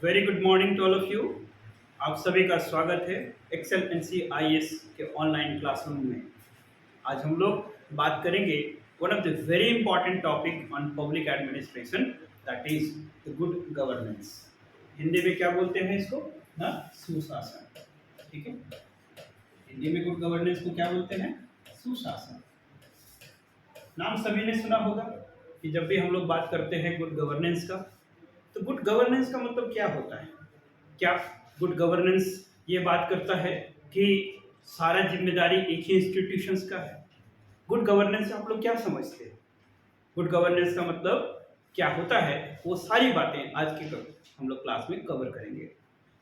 Very good morning to all of you. आप सभी का स्वागत है एक्सेल एनसी आईएएस के ऑनलाइन क्लासरूम में। आज हम लोग बात करेंगे one of the very important topic on public administration, that is the good governance. Hindi में क्या बोलते हैं इसको ना, सुशासन। ठीक है, हिंदी में गुड गवर्नेंस को क्या बोलते हैं? सुशासन। नाम सभी ने सुना होगा कि जब भी हम लोग बात करते हैं गुड गवर्नेंस का, तो गुड गवर्नेंस का मतलब क्या होता है? क्या गुड गवर्नेंस ये बात करता है कि सारा जिम्मेदारी एक ही इंस्टीट्यूशंस का है? गुड गवर्नेंस से आप लोग क्या समझते हैं? गुड गवर्नेंस का मतलब क्या होता है, वो सारी बातें आज के हम लोग क्लास में कवर करेंगे।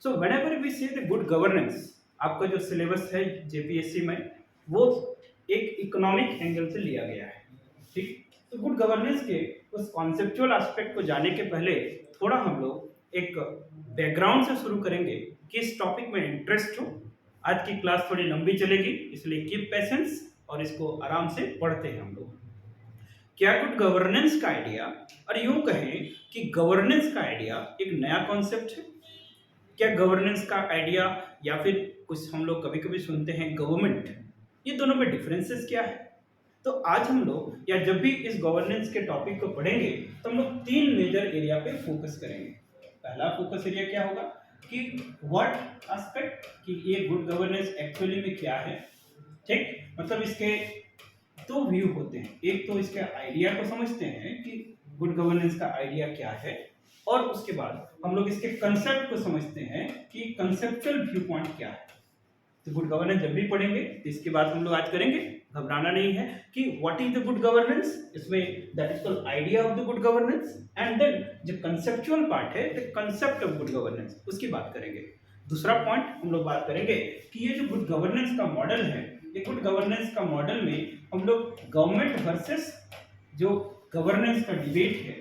सो व्हेनेवर वी से द गुड गवर्नेंस, आपका जो सिलेबस है जेपीएससी में, वो एक इकोनॉमिक एंगल से लिया गया है। ठीक, तो गुड गवर्नेंस के उस कॉन्सेप्चुअल एस्पेक्ट को जानने के पहले थोड़ा हम लोग एक बैकग्राउंड से शुरू करेंगे कि इस टॉपिक में इंटरेस्ट हो। आज की क्लास थोड़ी लंबी चलेगी, इसलिए कीप पेशेंस और इसको आराम से पढ़ते हैं हम लोग। क्या गुड गवर्नेंस का आइडिया, और यूं कहें कि गवर्नेंस का आइडिया एक नया कॉन्सेप्ट है? क्या गवर्नेंस का आइडिया या फिर कुछ हम लोग कभी कभी सुनते हैं गवर्नमेंट, ये दोनों में डिफरेंसेस क्या है? तो आज हम लोग या जब भी इस गवर्नेंस के टॉपिक को पढ़ेंगे तो हम लोग तीन मेजर एरिया पे फोकस करेंगे। पहला फोकस एरिया क्या होगा कि व्हाट एस्पेक्ट, कि ये गुड गवर्नेंस एक्चुअली में क्या है। ठीक, मतलब इसके दो व्यू होते हैं। एक तो इसके आइडिया को समझते हैं कि गुड गवर्नेंस का आइडिया क्या है, और उसके बाद हम लोग इसके कंसेप्ट को समझते हैं कि कंसेप्चुअल व्यू पॉइंट क्या है। तो गुड गवर्नेंस जब भी पढ़ेंगे तो इसके बाद हम लोग आज करेंगे, घबराना नहीं है, कि what is the good governance, इसमें that is called idea of the good governance, and then जो कंसेप्चुअल पार्ट है the concept of good governance, उसकी बात करेंगे। दूसरा पॉइंट हम लोग बात करेंगे कि ये जो गुड गवर्नेंस का मॉडल है, ये गुड गवर्नेंस का मॉडल में हम लोग गवर्नमेंट वर्सेस जो गवर्नेंस का डिबेट है,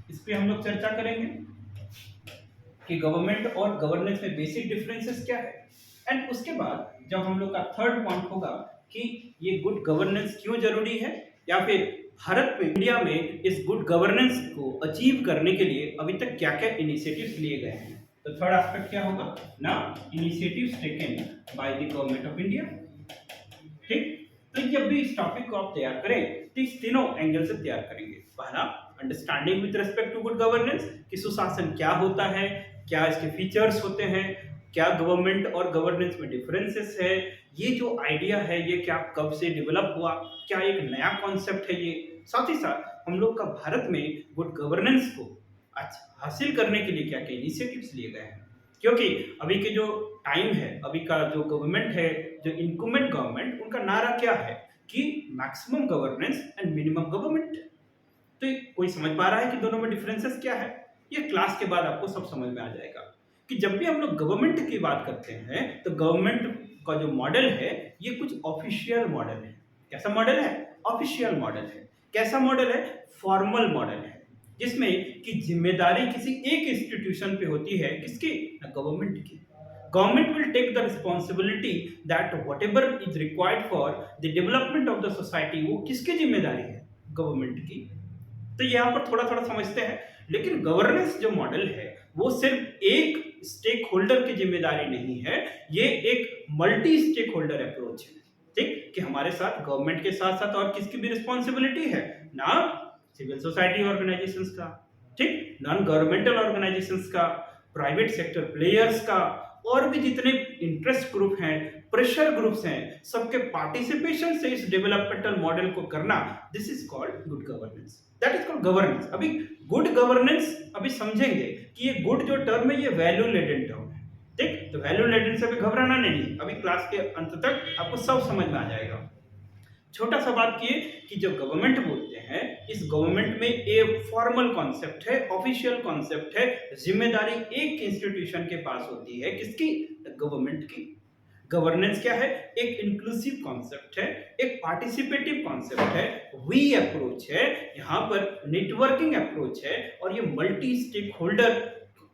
इस पे हम लोग चर्चा करेंगे कि गवर्नमेंट और गवर्नेंस में बेसिक डिफरेंसेस क्या है। एंड उसके बाद जब हम लोग का थर्ड पॉइंट होगा कि ये गुड गवर्नेंस क्यों जरूरी है, या फिर भारत में, इंडिया में इस गुड गवर्नेंस को अचीव करने के लिए अभी तक क्या क्या इनिशिएटिव्स लिए गए हैं। तो थर्ड एस्पेक्ट क्या होगा ना, initiatives taken by the government of India. ठीक, तो जब भी इस टॉपिक को आप तैयार करें तो इस तीनों एंगल से तैयार करेंगे। पहला, understanding with respect to good governance, कि सुशासन क्या होता है, क्या इसके फीचर्स होते हैं, क्या गवर्नमेंट और गवर्नेंस में डिफरेंसेस है, ये जो आइडिया है ये क्या कब से डेवलप हुआ, क्या एक नया कॉन्सेप्ट है ये। साथ ही साथ हम लोग का भारत में गुड गवर्नेंस को हासिल करने के लिए क्या क्या इनिशिएटिव्स लिए गए हैं, क्योंकि अभी के जो टाइम है, अभी का जो गवर्नमेंट है, जो इनकम्बेंट गवर्नमेंट, उनका नारा क्या है कि maximum governance and minimum government. तो कोई समझ पा रहा है कि दोनों में डिफरेंसेस क्या है? ये क्लास के बाद आपको सब समझ में आ जाएगा कि जब भी हम लोग गवर्नमेंट की बात करते हैं तो गवर्नमेंट का जो मॉडल है ये कुछ ऑफिशियल मॉडल है। कैसा मॉडल है? ऑफिशियल मॉडल है। कैसा मॉडल है? फॉर्मल मॉडल है, जिसमें कि जिम्मेदारी किसी एक इंस्टीट्यूशन पे होती है, किसकी? गवर्नमेंट की। Government will take the responsibility that whatever is required for the development of the society, वो किसकी जिम्मेदारी है? गवर्नमेंट की। तो यहाँ पर थोड़ा थोड़ा समझते हैं। लेकिन गवर्नेंस जो मॉडल है वो सिर्फ एक स्टेक होल्डर की जिम्मेदारी नहीं है, ये एक मल्टी स्टेक होल्डर अप्रोच है। ठीक, कि हमारे साथ गवर्नमेंट के साथ साथ और किसकी भी रिस्पॉन्सिबिलिटी है ना, सिविल सोसाइटी ऑर्गेनाइजेशंस का, ठीक, नॉन गवर्नमेंटल ऑर्गेनाइजेशंस का, प्राइवेट सेक्टर प्लेयर्स का, और भी जितने इंटरेस्ट ग्रुप हैं, प्रेशर ग्रुप्स हैं, सबके पार्टिसिपेशन से इस डेवलपमेंटल मॉडल को करना, this is called good governance, that is called governance. अभी गुड गवर्नेंस अभी समझेंगे कि ये गुड जो टर्म है ये वैल्यू लेडेन टर्म है। ठीक, तो वैल्यू लेडेन से अभी घबराना नहीं, अभी क्लास के अंत तक आपको सब समझ में आ जाएगा। छोटा सा बात किए कि जब गवर्नमेंट बोलते हैं, इस गवर्नमेंट में एक फॉर्मल कॉन्सेप्ट है, ऑफिशियल कॉन्सेप्ट है, जिम्मेदारी एक इंस्टीट्यूशन के पास होती है, किसकी? गवर्नमेंट की। गवर्नेंस क्या है? एक इंक्लूसिव कॉन्सेप्ट है, एक पार्टिसिपेटिव कॉन्सेप्ट है, वी अप्रोच है, यहाँ पर नेटवर्किंग अप्रोच है, और ये multi stakeholder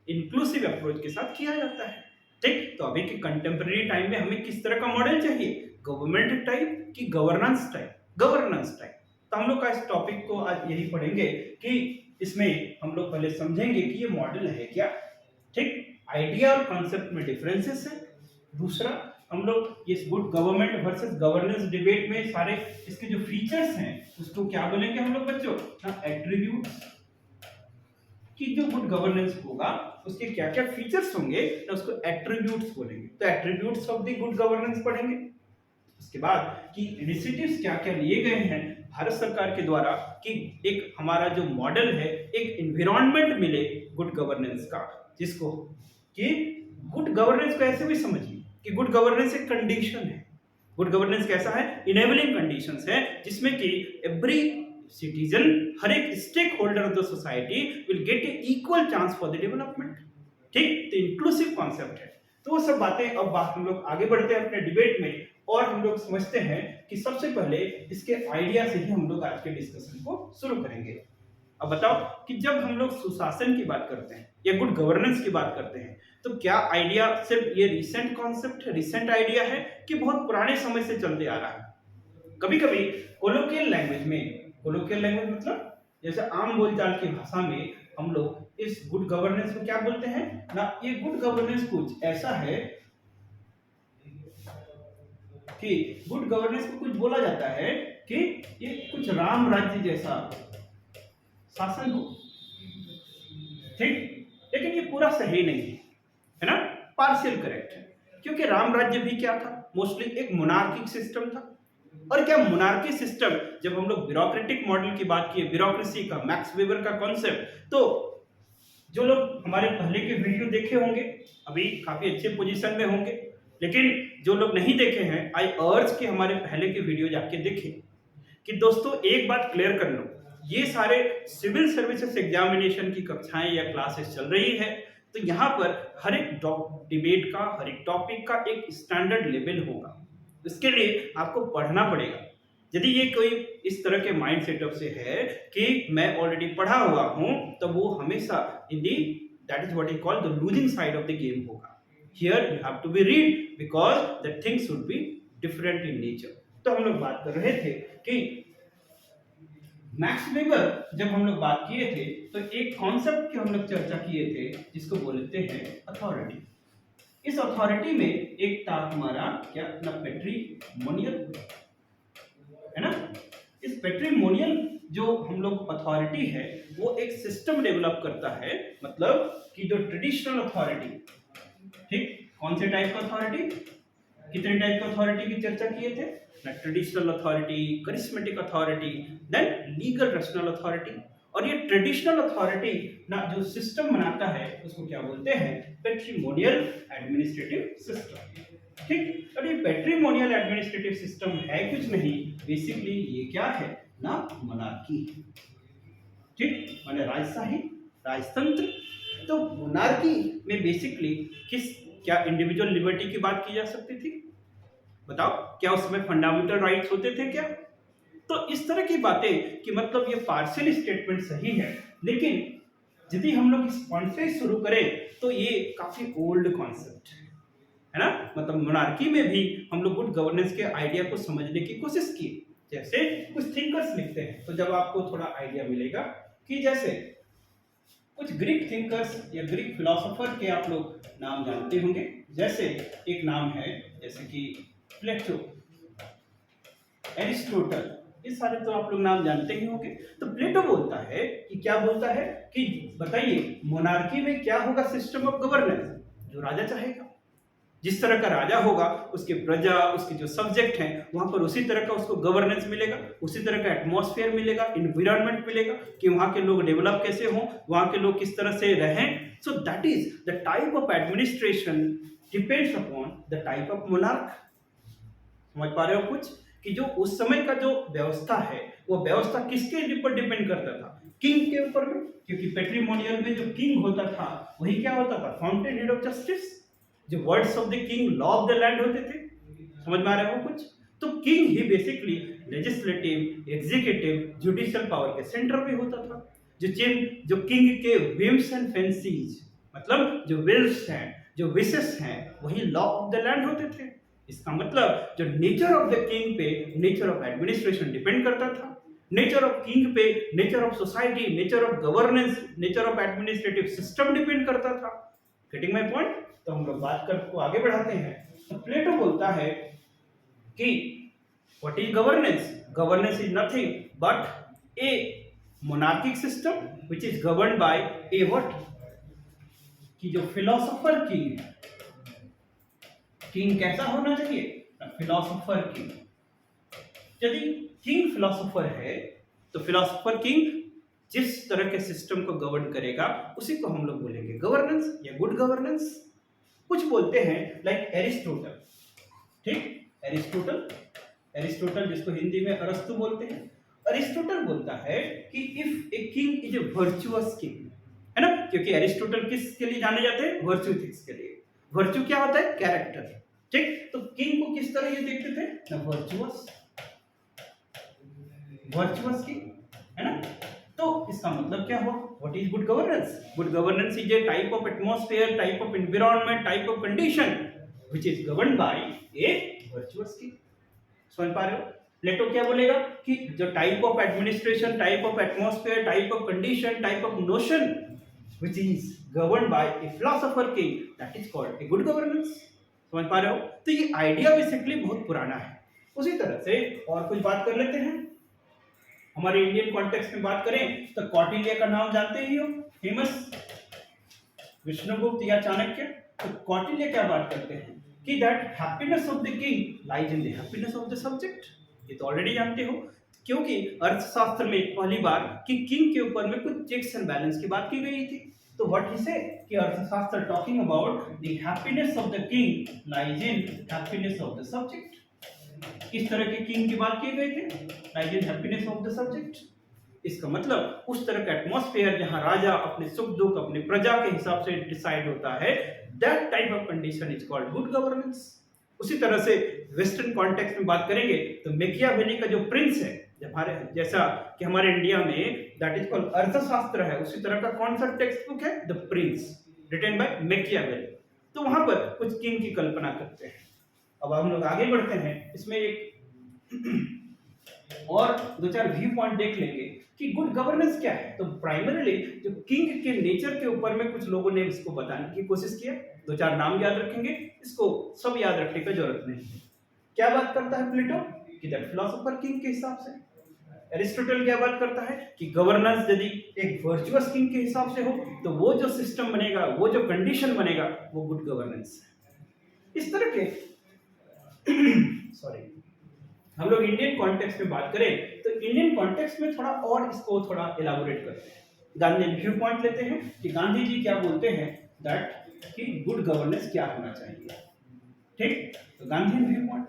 inclusive approach के साथ किया जाता है। ठीक, तो अभी के कंटेम्प्रेरी टाइम में हमें किस तरह का मॉडल चाहिए? गवर्नमेंट टाइप की गवर्नेंस टाइप? Governance type. तो हम लोग का इस टॉपिक को आज यही पढ़ेंगे कि इसमें हम लोग पहले समझेंगे कि ये मॉडल है क्या। ठीक, आइडिया और कॉन्सेप्ट में डिफरेंसेस है। दूसरा, हम लोग इस good government versus governance debate में सारे इसके जो फीचर्स हैं उसको क्या बोलेंगे हम लोग बच्चों ना, एट्रीब्यूट्स, कि जो गुड गवर्नेंस होगा उसके क्या क्या फीचर्स होंगे ना उसको एट्रीब्यूट्स बोलेंगे। तो attributes of the good governance पढ़ेंगे। उसके बाद कि इनिशिएटिव्स क्या क्या लिए गए हैं भारत सरकार के द्वारा कि एक हमारा जो मॉडल है एक एनवायरनमेंट मिले गुड गवर्नेंस का, जिसको कि गुड गवर्नेंस को ऐसे भी समझिए कि गुड गवर्नेंस एक कंडीशन है। गुड गवर्नेंस कैसा है, इनेबलिंग कंडीशंस है जिसमें कि एवरी सिटीजन, हर एक stakeholder of the society will get a equal chance for the development. ठीक, तो इंक्लूसिव कॉन्सेप्ट है। तो वो सब बातें अब हम लोग आगे बढ़ते हैं अपने डिबेट में और हम लोग समझते हैं कि सबसे पहले इसके आइडिया से ही हम लोग आज के डिस्कशन को शुरू करेंगे। अब बताओ कि जब हम लोग सुशासन की बात करते हैं या गुड गवर्नेंस की बात करते हैं तो क्या आइडिया सिर्फ ये रिसेंट कॉन्सेप्ट है, रिसेंट आइडिया है कि बहुत पुराने समय से चलते आ रहा है। कभी कभी कोलोकियल लैंग्वेज में, कोलोकियल लैंग्वेज मतलब जैसे आम बोलचाल की भाषा में हम लोग इस गुड गवर्नेंस को क्या बोलते हैं ना, ये गुड गवर्नेंस कुछ ऐसा है कि गुड गवर्नेंस को कुछ बोला जाता है कि ये कुछ राम राज्य जैसा शासन हो। ठीक, लेकिन ये पूरा सही नहीं है ना, पार्शियल करेक्ट है, क्योंकि राम राज्य भी क्या था, मोस्टली एक मोनार्किक सिस्टम था। और क्या मोनार्की सिस्टम, जब हम लोग ब्यूरोक्रेटिक मॉडल की बात किए, ब्यूरोक्रेसी का, मैक्स वेबर का कॉन्सेप्ट, तो जो लोग हमारे पहले के वीडियो देखे होंगे अभी काफी अच्छे पोजीशन में होंगे, लेकिन जो लोग नहीं देखे हैं आई अर्ज के हमारे पहले के वीडियो जाके देखें। कि दोस्तों एक बात क्लियर कर लो, ये सारे सिविल सर्विसेज एग्जामिनेशन की कक्षाएं या क्लासेस चल रही है, तो यहाँ पर हर एक डिबेट का, हर एक टॉपिक का एक स्टैंडर्ड लेवल होगा। इसके लिए आपको पढ़ना पड़ेगा। यदि ये कोई इस तरह के माइंड सेटअप से है कि मैं ऑलरेडी पढ़ा हुआ हूं, तो वो हमेशा in the that is what I call the losing side of the game होगा। Here you have to be read because the things should be different in nature. तो हम लोग बात कर रहे थे कि मैक्स वेबर, जब हम लोग बात किए थे तो एक कॉन्सेप्ट की हम लोग चर्चा किए थे जिसको बोलते हैं अथॉरिटी। इस अथॉरिटी में एक था हमारा क्या ना, पैट्रिमोनियल, है ना। इस पैट्रिमोनियल जो हम लोग अथॉरिटी है वो एक सिस्टम डेवलप करता है, मतलब कि जो ट्रेडिशनल अथॉरिटी, ठीक, कौन से टाइप का अथॉरिटी, कितने टाइप का अथॉरिटी की चर्चा किए थे ना, traditional authority, charismatic authority, then legal rational authority. और ये ट्रेडिशनल अथॉरिटी ना जो सिस्टम बनाता है उसको क्या बोलते हैं, पैट्रिमोनियल एडमिनिस्ट्रेटिव सिस्टम। ठीक, और ये पैट्रिमोनियल एडमिनिस्ट्रेटिव सिस्टम है कुछ नहीं, बेसिकली ये क्या है ना, मोनार्की। ठीक, माने राजशाही, राजतंत्र। तो मोनार्की में बेसिकली किस क्या इंडिविजुअल लिबर्टी की बात की जा सकती थी, बताओ, क्या उसमें फंडामेंटल राइट्स होते थे क्या। तो इस तरह की बातें कि मतलब ये पार्शियल स्टेटमेंट सही है, लेकिन यदि हम लोग इस पॉइंट से शुरू करें तो ये काफी ओल्ड कॉन्सेप्ट है ना। मतलब मोनार्की में भी हम लोग गुड गवर्नेंस के आइडिया को समझने की कोशिश की, जैसे कुछ थिंकर्स लिखते हैं, तो जब आपको थोड़ा आइडिया मिलेगा कि जैसे कुछ ग्रीक थिंकर्स या ग्रीक फिलोसोफर के आप लोग नाम जानते होंगे। जैसे एक नाम है जैसे कि प्लेटो, एरिस्टोटल, ये सारे तो आप लोग नाम जानते ही होंगे। तो प्लेटो बोलता है कि क्या बोलता है कि बताइए मोनार्की में क्या होगा, सिस्टम ऑफ गवर्नेंस, जो राजा चाहेगा, जिस तरह का राजा होगा उसके प्रजा, उसके जो सब्जेक्ट हैं वहां पर उसी तरह का उसको गवर्नेंस मिलेगा, उसी तरह का एटमॉस्फेयर मिलेगा, इन्वायरमेंट मिलेगा कि वहां के लोग डेवलप कैसे हों, वहां के लोग किस तरह से रहें। सो that is the type of administration depends upon the type of monarch. समझ पा रहे हो कुछ कि जो उस समय का जो व्यवस्था है वो व्यवस्था किसके ऊपर डिपेंड करता था, किंग के ऊपर में, क्योंकि पैट्रिमोनियल में जो किंग होता था वही क्या होता था, फाउंटेन हेड ऑफ जस्टिस, जो words of the king law of the land होते थे। समझ में आ रहा हो कुछ। तो किंग ही basically legislative, executive, judicial power के सेंटर पे होता था। जो किंग के विम्स एंड फैंसीज, मतलब जो विल्स हैं, जो विशेस हैं, वही लॉ ऑफ द लैंड होते थे। इसका मतलब जो नेचर ऑफ द किंग पे नेचर ऑफ एडमिनिस्ट्रेशन डिपेंड करता था, नेचर ऑफ किंग पे nature of society, nature of governance, nature of administrative system depend करता था। Getting my point? तो हम लोग बात कर को आगे बढ़ाते हैं। तो प्लेटो बोलता है कि what is governance? Governance is nothing but a monarchic system which is governed by a what, कि जो फिलोसोफर किंग, किंग कैसा होना चाहिए? Philosopher king. यदि किंग फिलोसोफर है तो फिलोसोफर किंग जिस तरह के सिस्टम को गवर्न करेगा उसी को हम लोग बोलेंगे गवर्नेंस या गुड गवर्नेंस। कुछ बोलते हैं लाइक एरिस्टोटल, ठीक, एरिस्टोटल, एरिस्टोटल जिसको हिंदी में अरस्तु बोलते हैं। एरिस्टोटल बोलता है कि if a king is a virtuous king, है ना, क्योंकि एरिस्टोटल किसके लिए जाने जाते हैं? वर्च्यू थिंग्स के लिए। वर्च्यू क्या होता है? कैरेक्टर, ठीक। तो किंग को किस तरह ये देखते थे? ना वर्चुअस, वर्चुअस किंग, है ना। तो इसका मतलब क्या हुआ? What is good governance? Good governance is a type of atmosphere, type of environment, type of condition which is governed by A virtuous king. समझ पा रहे हो? प्लेटो क्या बोलेगा कि जो type of administration, type of atmosphere, type of condition, type of notion which is governed by a philosopher king, that is called a good governance। समझ पा रहे हो? तो ये आइडिया बेसिकली बहुत पुराना है। उसी तरह से और कुछ बात कर लेते हैं। हमारे इंडियन कॉन्टेक्स्ट में बात करें तो कौटिल्य का नाम जानते ही हो, फेमस विष्णुगुप्त या चाणक्य। तो कौटिल्य क्या बात करते हैं कि that happiness of the king lies in the happiness of the subject. ये तो ऑलरेडी जानते हो, क्योंकि अर्थशास्त्र में पहली बार कि किंग के ऊपर में कुछ चेक्स एंड बैलेंस की बात की गई थी। तो व्हाट ही से कि अर्थशास्त्र talking about the happiness of the king lies in happiness of the subject. किस तरह के किंग की बात की गई थी? Lies in happiness of the subject. इसका मतलब उस तरह का एटमॉस्फेयर जहां राजा अपने सुख दुख अपने प्रजा के हिसाब से डिसाइड होता है, that type of condition is called good governance. उसी तरह से वेस्टर्न कॉन्टेक्स्ट में बात करेंगे तो मैकियावेली का जो प्रिंस है, हमारे जैसा कि हमारे इंडिया में दैट इज कॉल्ड अर्थशास्त्र है, उसी तरह का कौन सा टेक्स्ट बुक है? The Prince, written by Machiavelli. तो वहां पर कुछ किंग की कल्पना करते हैं। अब हम लोग आगे बढ़ते हैं, इसमें एक और दो चार व्यू पॉइंट देख लेंगे कि गुड गवर्नेंस क्या है। तो प्राइमरीली जो किंग के नेचर के ऊपर में कुछ लोगों ने इसको बताने की कोशिश किया। दो चार नाम याद रखेंगे, इसको सब याद रखने की जरूरत नहीं है। क्या बात करता है प्लेटो कि दैट फिलोसोफर किंग के हिसाब से। एरिस्टोटल क्या बात करता है कि गवर्नेंस यदि एक वर्चुअस किंग के हिसाब से हो तो वो जो सिस्टम बनेगा, वो जो कंडीशन बनेगा, वो गुड गवर्नेंस है। इस तरह के सॉरी, हम लोग इंडियन कॉन्टेक्स्ट में बात करें तो इंडियन कॉन्टेक्स्ट में थोड़ा और इसको थोड़ा एलाबोरेट करते हैं। गांधी व्यू पॉइंट लेते हैं कि गांधी जी क्या बोलते हैं दैट कि गुड गवर्नेंस क्या होना चाहिए, ठीक। तो गांधी व्यू पॉइंट,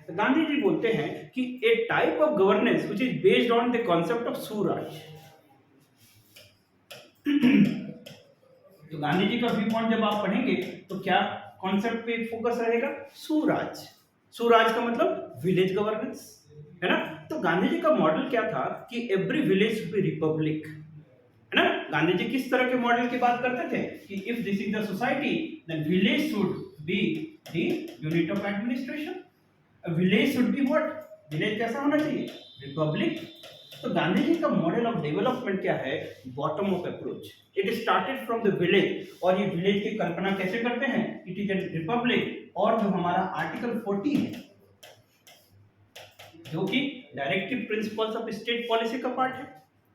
तो गांधी जी बोलते हैं कि a type of governance which is based on the concept of Suraj. तो गांधी जी का व्यू पॉइंट जब आप पढ़ेंगे तो क्या कॉन्सेप्ट पे फोकस रहेगा? सुराज। सुराज का मतलब विलेज गवर्नेंस, है ना। तो गांधी जी का मॉडल क्या था कि every village should B Republic, है ना। गांधी जी किस तरह के मॉडल की बात करते थे कि if this is the society then village should be the unit of administration. Village should be what? Village कैसा होना चाहिए? रिपब्लिक। तो गांधी जी का मॉडल ऑफ डेवलपमेंट क्या है? Bottom up approach. It started from the village, और ये विलेज की कल्पना कैसे करते हैं? It is a Republic. और जो हमारा आर्टिकल 40 है जो कि directive principles of state policy का पार्ट है,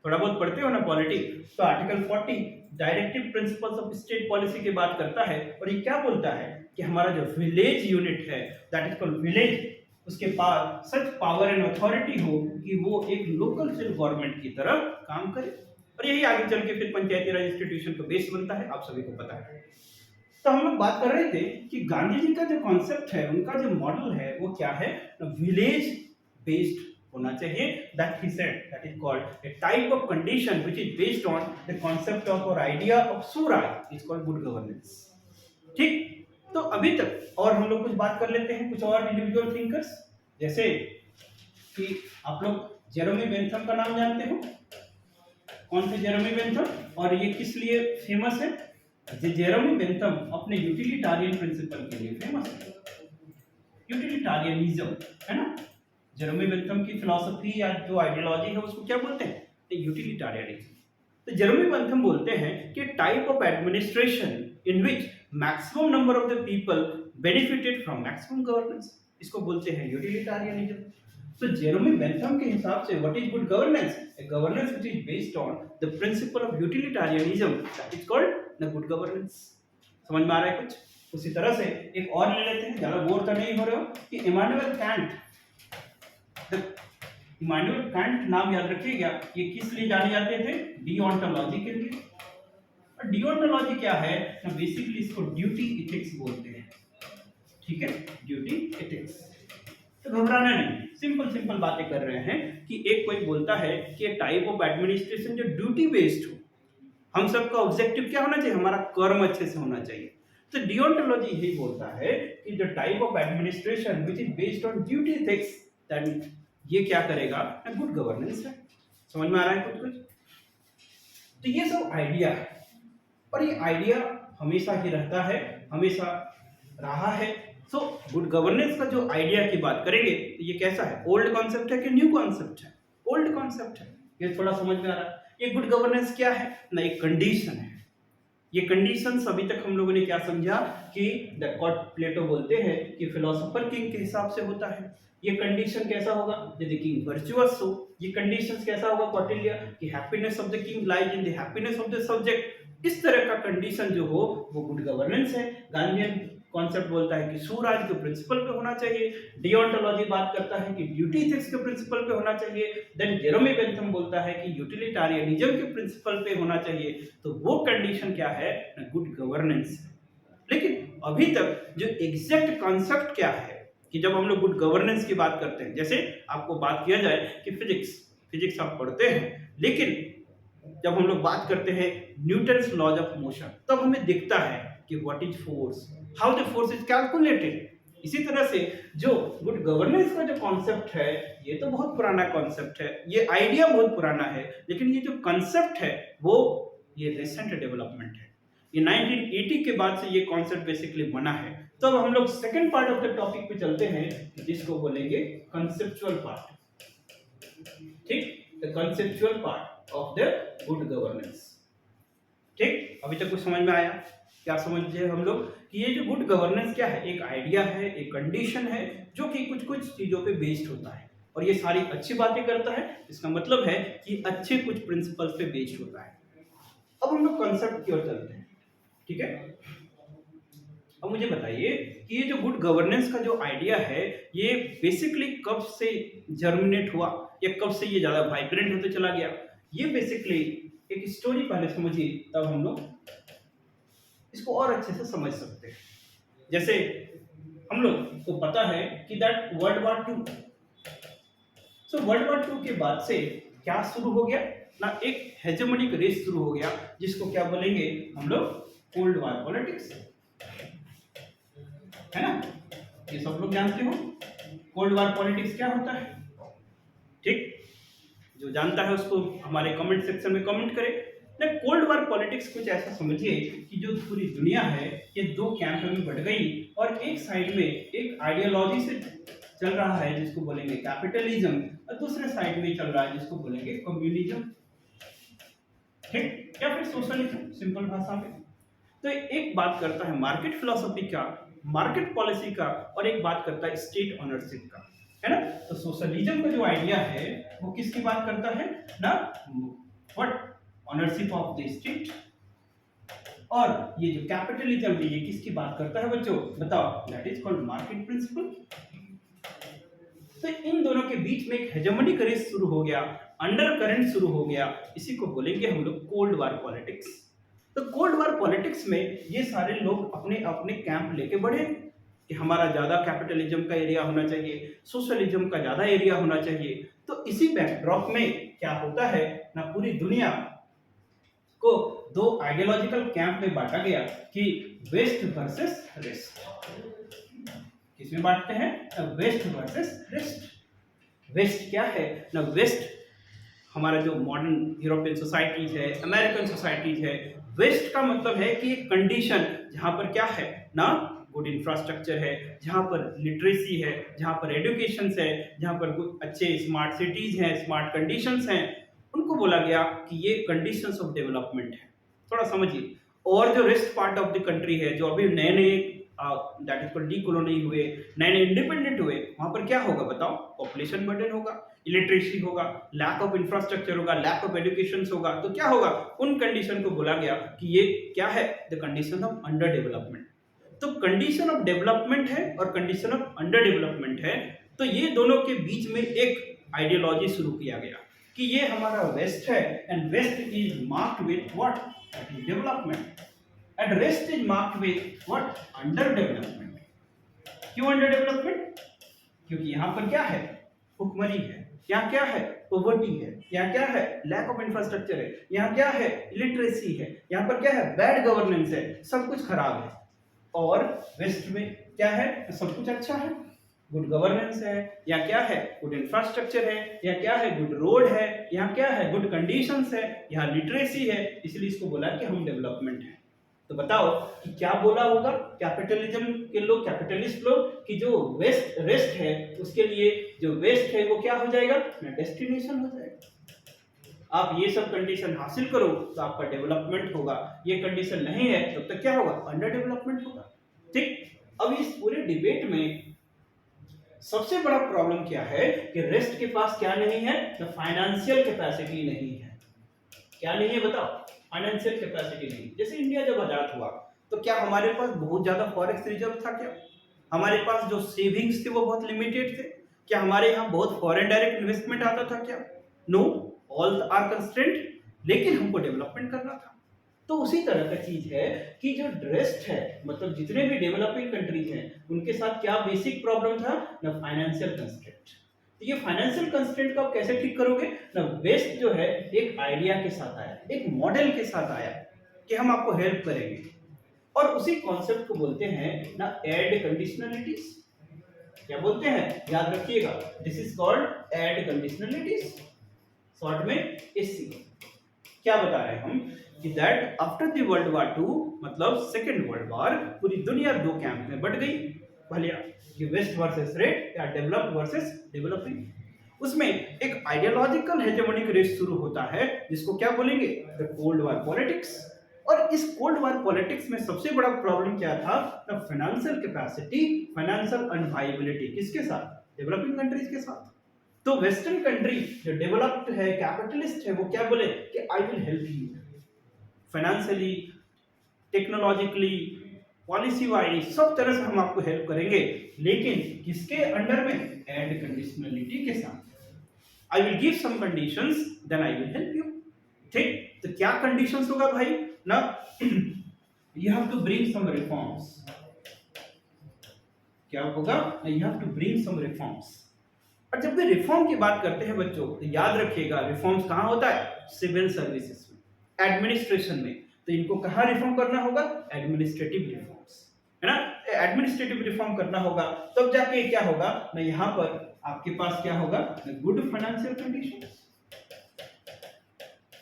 थोड़ा बहुत पढ़ते हो ना पॉलिटी, तो article 40 directive principles of state policy की बात करता है। और ये क्या बोलता है कि हमारा जो विलेज यूनिट है दैट इज कॉल्ड विलेज, उसके पास सच पावर एंड अथॉरिटी हो कि वो एक लोकल सेल्फ गवर्नमेंट की तरह काम करे। और यही आगे चल के फिर पंचायती राज इंस्टीट्यूशन का बेस बनता है, आप सभी को पता है। तो हम लोग बात कर रहे थे कि गांधी जी का जो कॉन्सेप्ट है, उनका जो मॉडल है वो क्या है? विलेज बेस्ड होना चाहिए। That he said that is called a type of condition which is based on the concept of or idea of Suraj is called good governance, ठीक। तो अभी तक और हम लोग कुछ बात कर लेते हैं, कुछ और इंडिविजुअल थिंकर्स, जैसे कि आप लोग जेरेमी बेंथम का नाम जानते हो। कौन से जेरेमी बेंथम? और ये किस लिए फेमस है? जेरेमी बेंथम अपने यूटिलिटारियन प्रिंसिपल के लिए फेमस है। यूटिलिटारियनिज्म, है ना। जेरेमी बेंथम की फिलॉसफी या जो आइडियोलॉजी है उसको क्या बोलते हैं? यूटिलिटारियनिज्म। तो जेरेमी बेंथम बोलते हैं कि type of administration in which maximum number of the people benefited from maximum governance, इसको बोलते हैं यूटिलिटारियनिज्म। So Jeremy Bentham के हिसाब से what is good governance? A governance which is based on the principle of utilitarianism, that is called the good governance। समझ में आ रहा है कुछ? उसी तरह से एक और ले लेते हैं, ज्यादा बोर तो नहीं हो रहे हो, कि इमानुएल कैंट। इमानुएल कैंट नाम याद रखिएगा, ये किस लिए जाने जाते थे? डिओंटोलॉजी के लिए। और डिओंटोलॉजी क्या है ना, बेसिकली इसको ड्यूटी इथिक्स बोलते हैं। ठीक है, ड्यूटी इथिक्स। तो घबराना नहीं, सिंपल बातें कर रहे हैं कि एक कोई बोलता है कि टाइप ऑफ एडमिनिस्ट्रेशन जो ड्यूटी बेस्ड हो, हम सबका ऑब्जेक्टिव क्या होना चाहिए? हमारा कर्म अच्छे से होना चाहिए। तो डिओंटोलॉजी यही बोलता है कि जो type of administration which is based on duty ethics, that ये क्या करेगा? गुड गवर्नेंस है। समझ में आ रहा है कुछ? तो ये सब आइडिया है, और ये आइडिया हमेशा ही रहता है, हमेशा रहा है। सो गुड गवर्नेंस का जो आइडिया की बात करेंगे तो ये कैसा है? ओल्ड कॉन्सेप्ट है कि न्यू कॉन्सेप्ट है? ओल्ड कॉन्सेप्ट है। ये थोड़ा समझ में आ रहा है। ये गुड गवर्नेंस क्या है ना, एक कंडीशन है। ये कंडीशंस अभी तक हम लोगों ने क्या समझा कि द गॉड, प्लेटो बोलते हैं कि फिलोसोफर किंग के हिसाब से होता है। ये कंडीशन कैसा होगा? यदि किंग वर्चुअस हो। ये कंडीशंस कैसा होगा कौटिल्य? कि happiness of the king lies in the happiness of the subject. इस तरह का कंडीशन जो हो वो गुड गवर्नेंस है। गांधीयन कॉन्सेप्ट बोलता है कि सुराज के प्रिंसिपल पे होना चाहिए। डिओंटोलॉजी बात करता है कि ड्यूटी एथिक्स के प्रिंसिपल पे होना चाहिए। देन जेरेमी बेंथम बोलता है कि यूटिलिटारियनिज्म के प्रिंसिपल पे होना चाहिए। तो वो कंडीशन क्या है? Good governance. लेकिन अभी तक जो एग्जैक्ट कॉन्सेप्ट क्या है कि जब हम लोग गुड गवर्नेंस की बात करते हैं, जैसे आपको बात किया जाए कि फिजिक्स आप पढ़ते हैं, लेकिन जब हम लोग बात करते हैं न्यूटन्स लॉज ऑफ मोशन, तब हमें दिखता है कि what is force, how the force is calculated. इसी तरह से जो गुड गवर्नेंस का जो कॉन्सेप्ट है, ये तो बहुत पुराना कॉन्सेप्ट है, ये आइडिया बहुत पुराना है, लेकिन ये जो कॉन्सेप्ट है वो ये रिसेंट डेवलपमेंट है। ये 1980 के बाद से ये कॉन्सेप्ट बेसिकली बना है। तो अब हम लोग second part of the topic पे चलते हैं, जिसको बोलेंगे कंसेप्चुअल पार्ट। ठीक, the conceptual part of the good governance. ठीक, अभी तक कुछ समझ में आया? क्या समझे हम लोग कि ये जो गुड गवर्नेंस क्या है? एक आइडिया है, एक कंडीशन है, जो कि कुछ चीजों पे बेस्ड होता है, और ये सारी अच्छी बातें करता है। इसका मतलब है कि अच्छे कुछ प्रिंसिपल्स पे बेस्ड होता है। अब हम लोग कॉन्सेप्ट की ओर चलते हैं। ठीक है, अब मुझे बताइए कि ये जो गुड गवर्नेंस का जो आइडिया है, ये बेसिकली कब से जर्मिनेट हुआ, या कब से ये ज्यादा वाइब्रेंट होते चला गया? ये बेसिकली एक स्टोरी पहले समझिए, तब हम लोग इसको और अच्छे से समझ सकते हैं। जैसे हम लोग को पता है कि that world war 2, so world war 2 के बाद से क्या शुरू हो गया ना, एक हेजेमोनिक रेस शुरू हो गया, जिसको क्या बोलेंगे हम लोग? कोल्ड वॉर पॉलिटिक्स, है ना? ये सब लोग जानते हो कोल्ड वॉर पॉलिटिक्स क्या होता है। ठीक, जो जानता है उसको हमारे कमेंट सेक्शन में कमेंट करे। ना, कोल्ड वॉर पॉलिटिक्स कुछ ऐसा समझिए कि जो पूरी दुनिया है ये दो कैंप में बढ़ गई, और एक साइड में एक आइडियोलॉजी से चल रहा है जिसको बोलेंगे कैपिटलिज्म, और दूसरे साइड में चल रहा है जिसको बोलेंगे कम्युनिज्म। ठीक, या फिर सोशलिज्म सिंपल भाषा में। तो एक बात करता है मार्केट फिलोसफी का, मार्केट पॉलिसी का, और एक बात करता है स्टेट ओनरशिप का, है ना? तो सोशलिज्म का जो आइडिया है वो किसकी बात करता है ना, what ownership of the state. और ये जो कैपिटलिज्म है ये किसकी बात करता है बच्चों? बताओ, that is called market principle. तो इन दोनों के बीच में एक हेजेमोनिक रेस शुरू हो गया, अंडर करंट शुरू हो गया, इसी को बोलेंगे हम लोग कोल्ड वॉर पॉलिटिक्स। तो कोल्ड वॉर पॉलिटिक्स में ये सारे लोग अपने अपने कैंप लेके बढ़े कि हमारा ज्यादा कैपिटलिज्म का एरिया होना चाहिए, सोशलिज्म का ज्यादा एरिया होना चाहिए। तो इसी बैकड्रॉप में क्या होता है ना, पूरी दुनिया को दो आइडियोलॉजिकल कैंप में बांटा गया कि वेस्ट वर्सेस ईस्ट। किसमें बांटते हैं? Waste versus east. वेस्ट क्या है ना, वेस्ट हमारा जो मॉडर्न यूरोपियन सोसाइटीज है, अमेरिकन सोसाइटीज है। वेस्ट का मतलब है कि एक कंडीशन जहां पर क्या है ना, गुड इंफ्रास्ट्रक्चर है, जहां पर लिटरेसी है, जहां पर एजुकेशन है, जहां पर अच्छे स्मार्ट सिटीज हैं, स्मार्ट कंडीशंस हैं, उनको बोला गया कि ये कंडीशंस ऑफ डेवलपमेंट है। थोड़ा समझिए, और जो rest part of the country है, जो अभी नए नए दैट इज कॉल्ड डीकोलोनी हुए, नए नए इंडिपेंडेंट हुए, वहां पर क्या होगा बताओ? पॉपुलेशन बर्डन होगा, इलिटरेसी होगा, लैक ऑफ इंफ्रास्ट्रक्चर होगा, लैक ऑफ एजुकेशन होगा। तो क्या होगा? उन कंडीशन को बोला गया कि ये क्या है? The condition of under development. तो कंडीशन ऑफ डेवलपमेंट है और कंडीशन ऑफ अंडर डेवलपमेंट है, तो ये दोनों के बीच में एक आइडियोलॉजी शुरू किया गया कि ये हमारा वेस्ट है, and West is marked with what? Development, and West is marked with what? Under development. क्यों अंडर डेवलपमेंट? क्योंकि यहाँ पर क्या है? भुखमरी है, यहाँ क्या है? पॉवर्टी है, यहाँ क्या है? लैक ऑफ इंफ्रास्ट्रक्चर है, यहाँ क्या है? इलिटरेसी है, यहाँ पर क्या है? बैड गवर्नेंस है, सब कुछ खराब है। और वेस्ट में क्या है? सब कुछ अच्छा है, गुड गवर्नेंस है, या क्या है? गुड इंफ्रास्ट्रक्चर है, या क्या है? गुड रोड है, यहाँ क्या है? गुड कंडीशंस है, यहाँ लिटरेसी है, इसलिए इसको बोला कि हम डेवलपमेंट है। तो बताओ कि क्या बोला होगा कैपिटलिज्म के लोग, कैपिटलिस्ट लोग, कि जो वेस्ट रेस्ट है उसके लिए जो वेस्ट है वो क्या हो जाएगा? डेस्टिनेशन हो जाएगा। आप ये सब कंडीशन हासिल करो तो आपका डेवलपमेंट होगा, ये कंडीशन नहीं है तब तक क्या होगा? अंडर डेवलपमेंट होगा। ठीक, अब इस पूरे डिबेट में सबसे बड़ा प्रॉब्लम क्या है कि रेस्ट के पास क्या नहीं है? तो फाइनेंशियल कैपेसिटी नहीं है। क्या नहीं है बताओ? फाइनेंशियल कैपेसिटी नहीं। जैसे इंडिया जब आजाद हुआ तो क्या हमारे पास बहुत ज्यादा फॉरेक्स रिजर्व था? क्या हमारे पास जो सेविंग्स थे वो बहुत लिमिटेड थे? क्या हमारे यहाँ बहुत फॉरेन डायरेक्ट इन्वेस्टमेंट आता था? क्या नो, ऑल आर कंस्ट्रेंट, लेकिन हमको डेवलपमेंट करना था। तो उसी तरह का चीज है कि जो रेस्ट है, मतलब जितने भी डेवलपिंग कंट्रीज हैं उनके साथ क्या बेसिक प्रॉब्लम था? ना फाइनेंशियल कंस्ट्रेंट। तो ये फाइनेंशियल कंस्ट्रेंट को आप कैसे ठीक करोगे? ना वेस्ट जो है एक आइडिया के साथ आया, एक मॉडल के साथ आया कि हम आपको हेल्प करेंगे, और उसी कॉन्सेप्ट को बोलते हैं ना एड कंडीशनलिटीज। क्या बोलते हैं? याद रखिएगा, this is called aid conditionalities, short में एससी। क्या बता रहे हैं हम कि that after the world war 2, मतलब सेकेंड वर्ल्ड वार, पूरी दुनिया दो कैंप में बट गई, भलिया कि वेस्ट वर्सेस रेट या डेवलप्ड वर्सेस डेवलपिंग। उसमें एक आइडियोलॉजिकल हेजेमोनिक रेस शुरू होता है जिसको क्या बोलेंगे? The cold war politics. और इस कोल्ड वार पॉलिटिक्स में सबसे बड़ा प्रॉब्लम क्या था? The financial capacity, financial unavailability. किसके साथ? डेवलपिंग कंट्रीज के साथ। तो वेस्टर्न कंट्री जो डेवलप्ड है, कैपिटलिस्ट है, वो क्या बोले कि I will help you financially, technologically, policy wise, सब तरह से हम आपको हेल्प करेंगे, लेकिन किसके अंडर में? एड कंडीशनलिटी के साथ। I will give some conditions, then I will help you. ठीक, तो क्या कंडीशंस होगा भाई? ना you have to bring some reforms. क्या होगा? You have to bring some reforms. और जब भी रिफॉर्म की बात करते हैं बच्चों, तो याद रखिएगा रिफॉर्म्स कहाँ होता है? सिविल सर्विसेज में, एडमिनिस्ट्रेशन में। तो इनको कहाँ रिफॉर्म करना होगा? एडमिनिस्ट्रेटिव रिफॉर्म्स, है ना? एडमिनिस्ट्रेटिव रिफॉर्म करना होगा, तब जाके क्या होगा ना, यहाँ पर आपके पास क्या होगा? Good financial condition.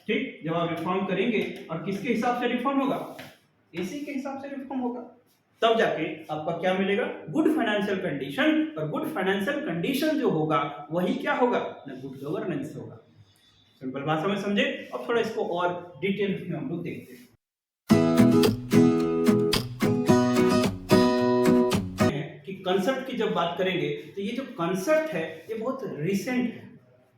ठीक, जब आप रिफॉर्म करेंगे, और किसके हिसाब से रिफॉर्म होगा? एसी के हिसाब से रिफॉर्म होगा, तब जाके आपका क्या मिलेगा? Good financial condition. और गुड फाइनेंशियल कंडीशन जो होगा वही क्या होगा ना? गुड गवर्नेंस होगा। सिंपल भाषा में समझे। अब थोड़ा इसको और डिटेल में हम लोग देखते हैं कि कंसेप्ट की जब बात करेंगे तो ये जो कंसेप्ट है ये बहुत रिसेंट है।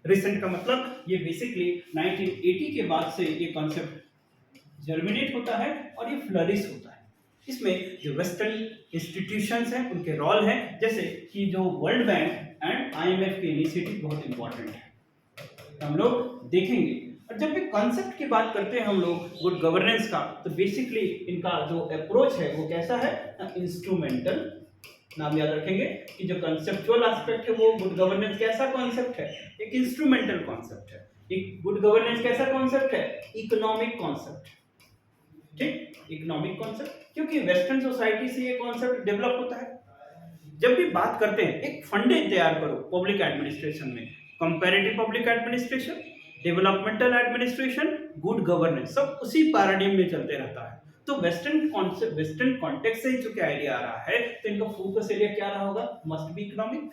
रिसेंट का मतलब ये बेसिकली 1980 के बाद से ये कंसेप्ट जर्मिनेट होता है और ये फ्लरिश होता है। इसमें जो वेस्टर्न इंस्टीट्यूशंस हैं उनके रोल है, जैसे कि जो वर्ल्ड बैंक एंड आईएमएफ के इनिशिएटिव बहुत इंपॉर्टेंट है, हम लोग देखेंगे। और जब भी कॉन्सेप्ट की बात करते हैं हम लोग गुड गवर्नेंस का, तो बेसिकली इनका जो अप्रोच है वो कैसा है? इंस्ट्रूमेंटल। नाम याद रखेंगे कि जो कंसेप्चुअल एस्पेक्ट है वो गुड गवर्नेंस कैसा कॉन्सेप्ट है? एक इंस्ट्रूमेंटल कॉन्सेप्ट है। एक गुड गवर्नेंस कैसा कॉन्सेप्ट है? Economic concept. ठीक, इकोनॉमिक कॉन्सेप्ट, क्योंकि वेस्टर्न सोसाइटी से ये कॉन्सेप्ट डेवलप होता है। जब भी बात करते हैं, एक फंडे तैयार करो पब्लिक एडमिनिस्ट्रेशन में, comparative public administration, developmental administration, good governance, सब उसी पैराडाइम में चलते रहता है। तो वेस्टर्न कॉन्सेप्ट, वेस्टर्न कॉन्टेक्स्ट से ही चूंकि आइडिया आ रहा है, तो इनका फोकस एरिया क्या रहा होगा? Must be economic.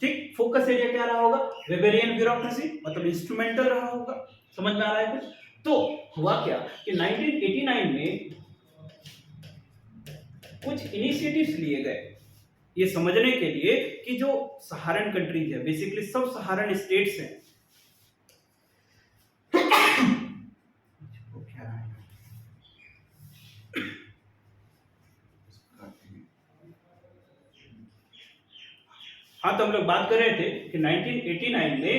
ठीक, फोकस एरिया क्या रहा होगा? वेबेरियन ब्यूरोक्रेसी, मतलब इंस्ट्रूमेंटल रहा होगा। समझ में आ रहा है कुछ? तो हुआ क्या कि 1989 में कुछ इनिशिएटिव्स लिए गए ये समझने के लिए कि जो सहारन कंट्रीज है, बेसिकली सब सहारन स्टेट्स हैं, हाँ, तो हम लोग बात कर रहे थे कि 1989 में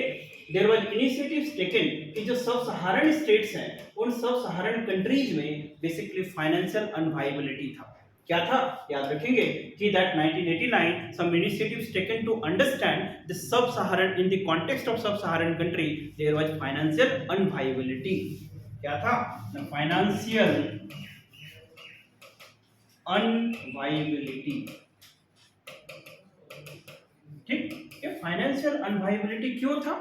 देयर वाज इनिशिएटिव्स टेकन कि जो सब सहारन स्टेट्स हैं उन सब सहारन कंट्रीज में बेसिकली फाइनेंशियल अनवाइबिलिटी था। क्या था याद रखेंगे कि that 1989 some initiatives taken to understand the sub-Saharan in the context of sub-Saharan country there was financial unviability। क्या था? फाइनेंशियल अनवाइबिलिटी। ठीक, ये फाइनेंशियल अनवाइबिलिटी क्यों था?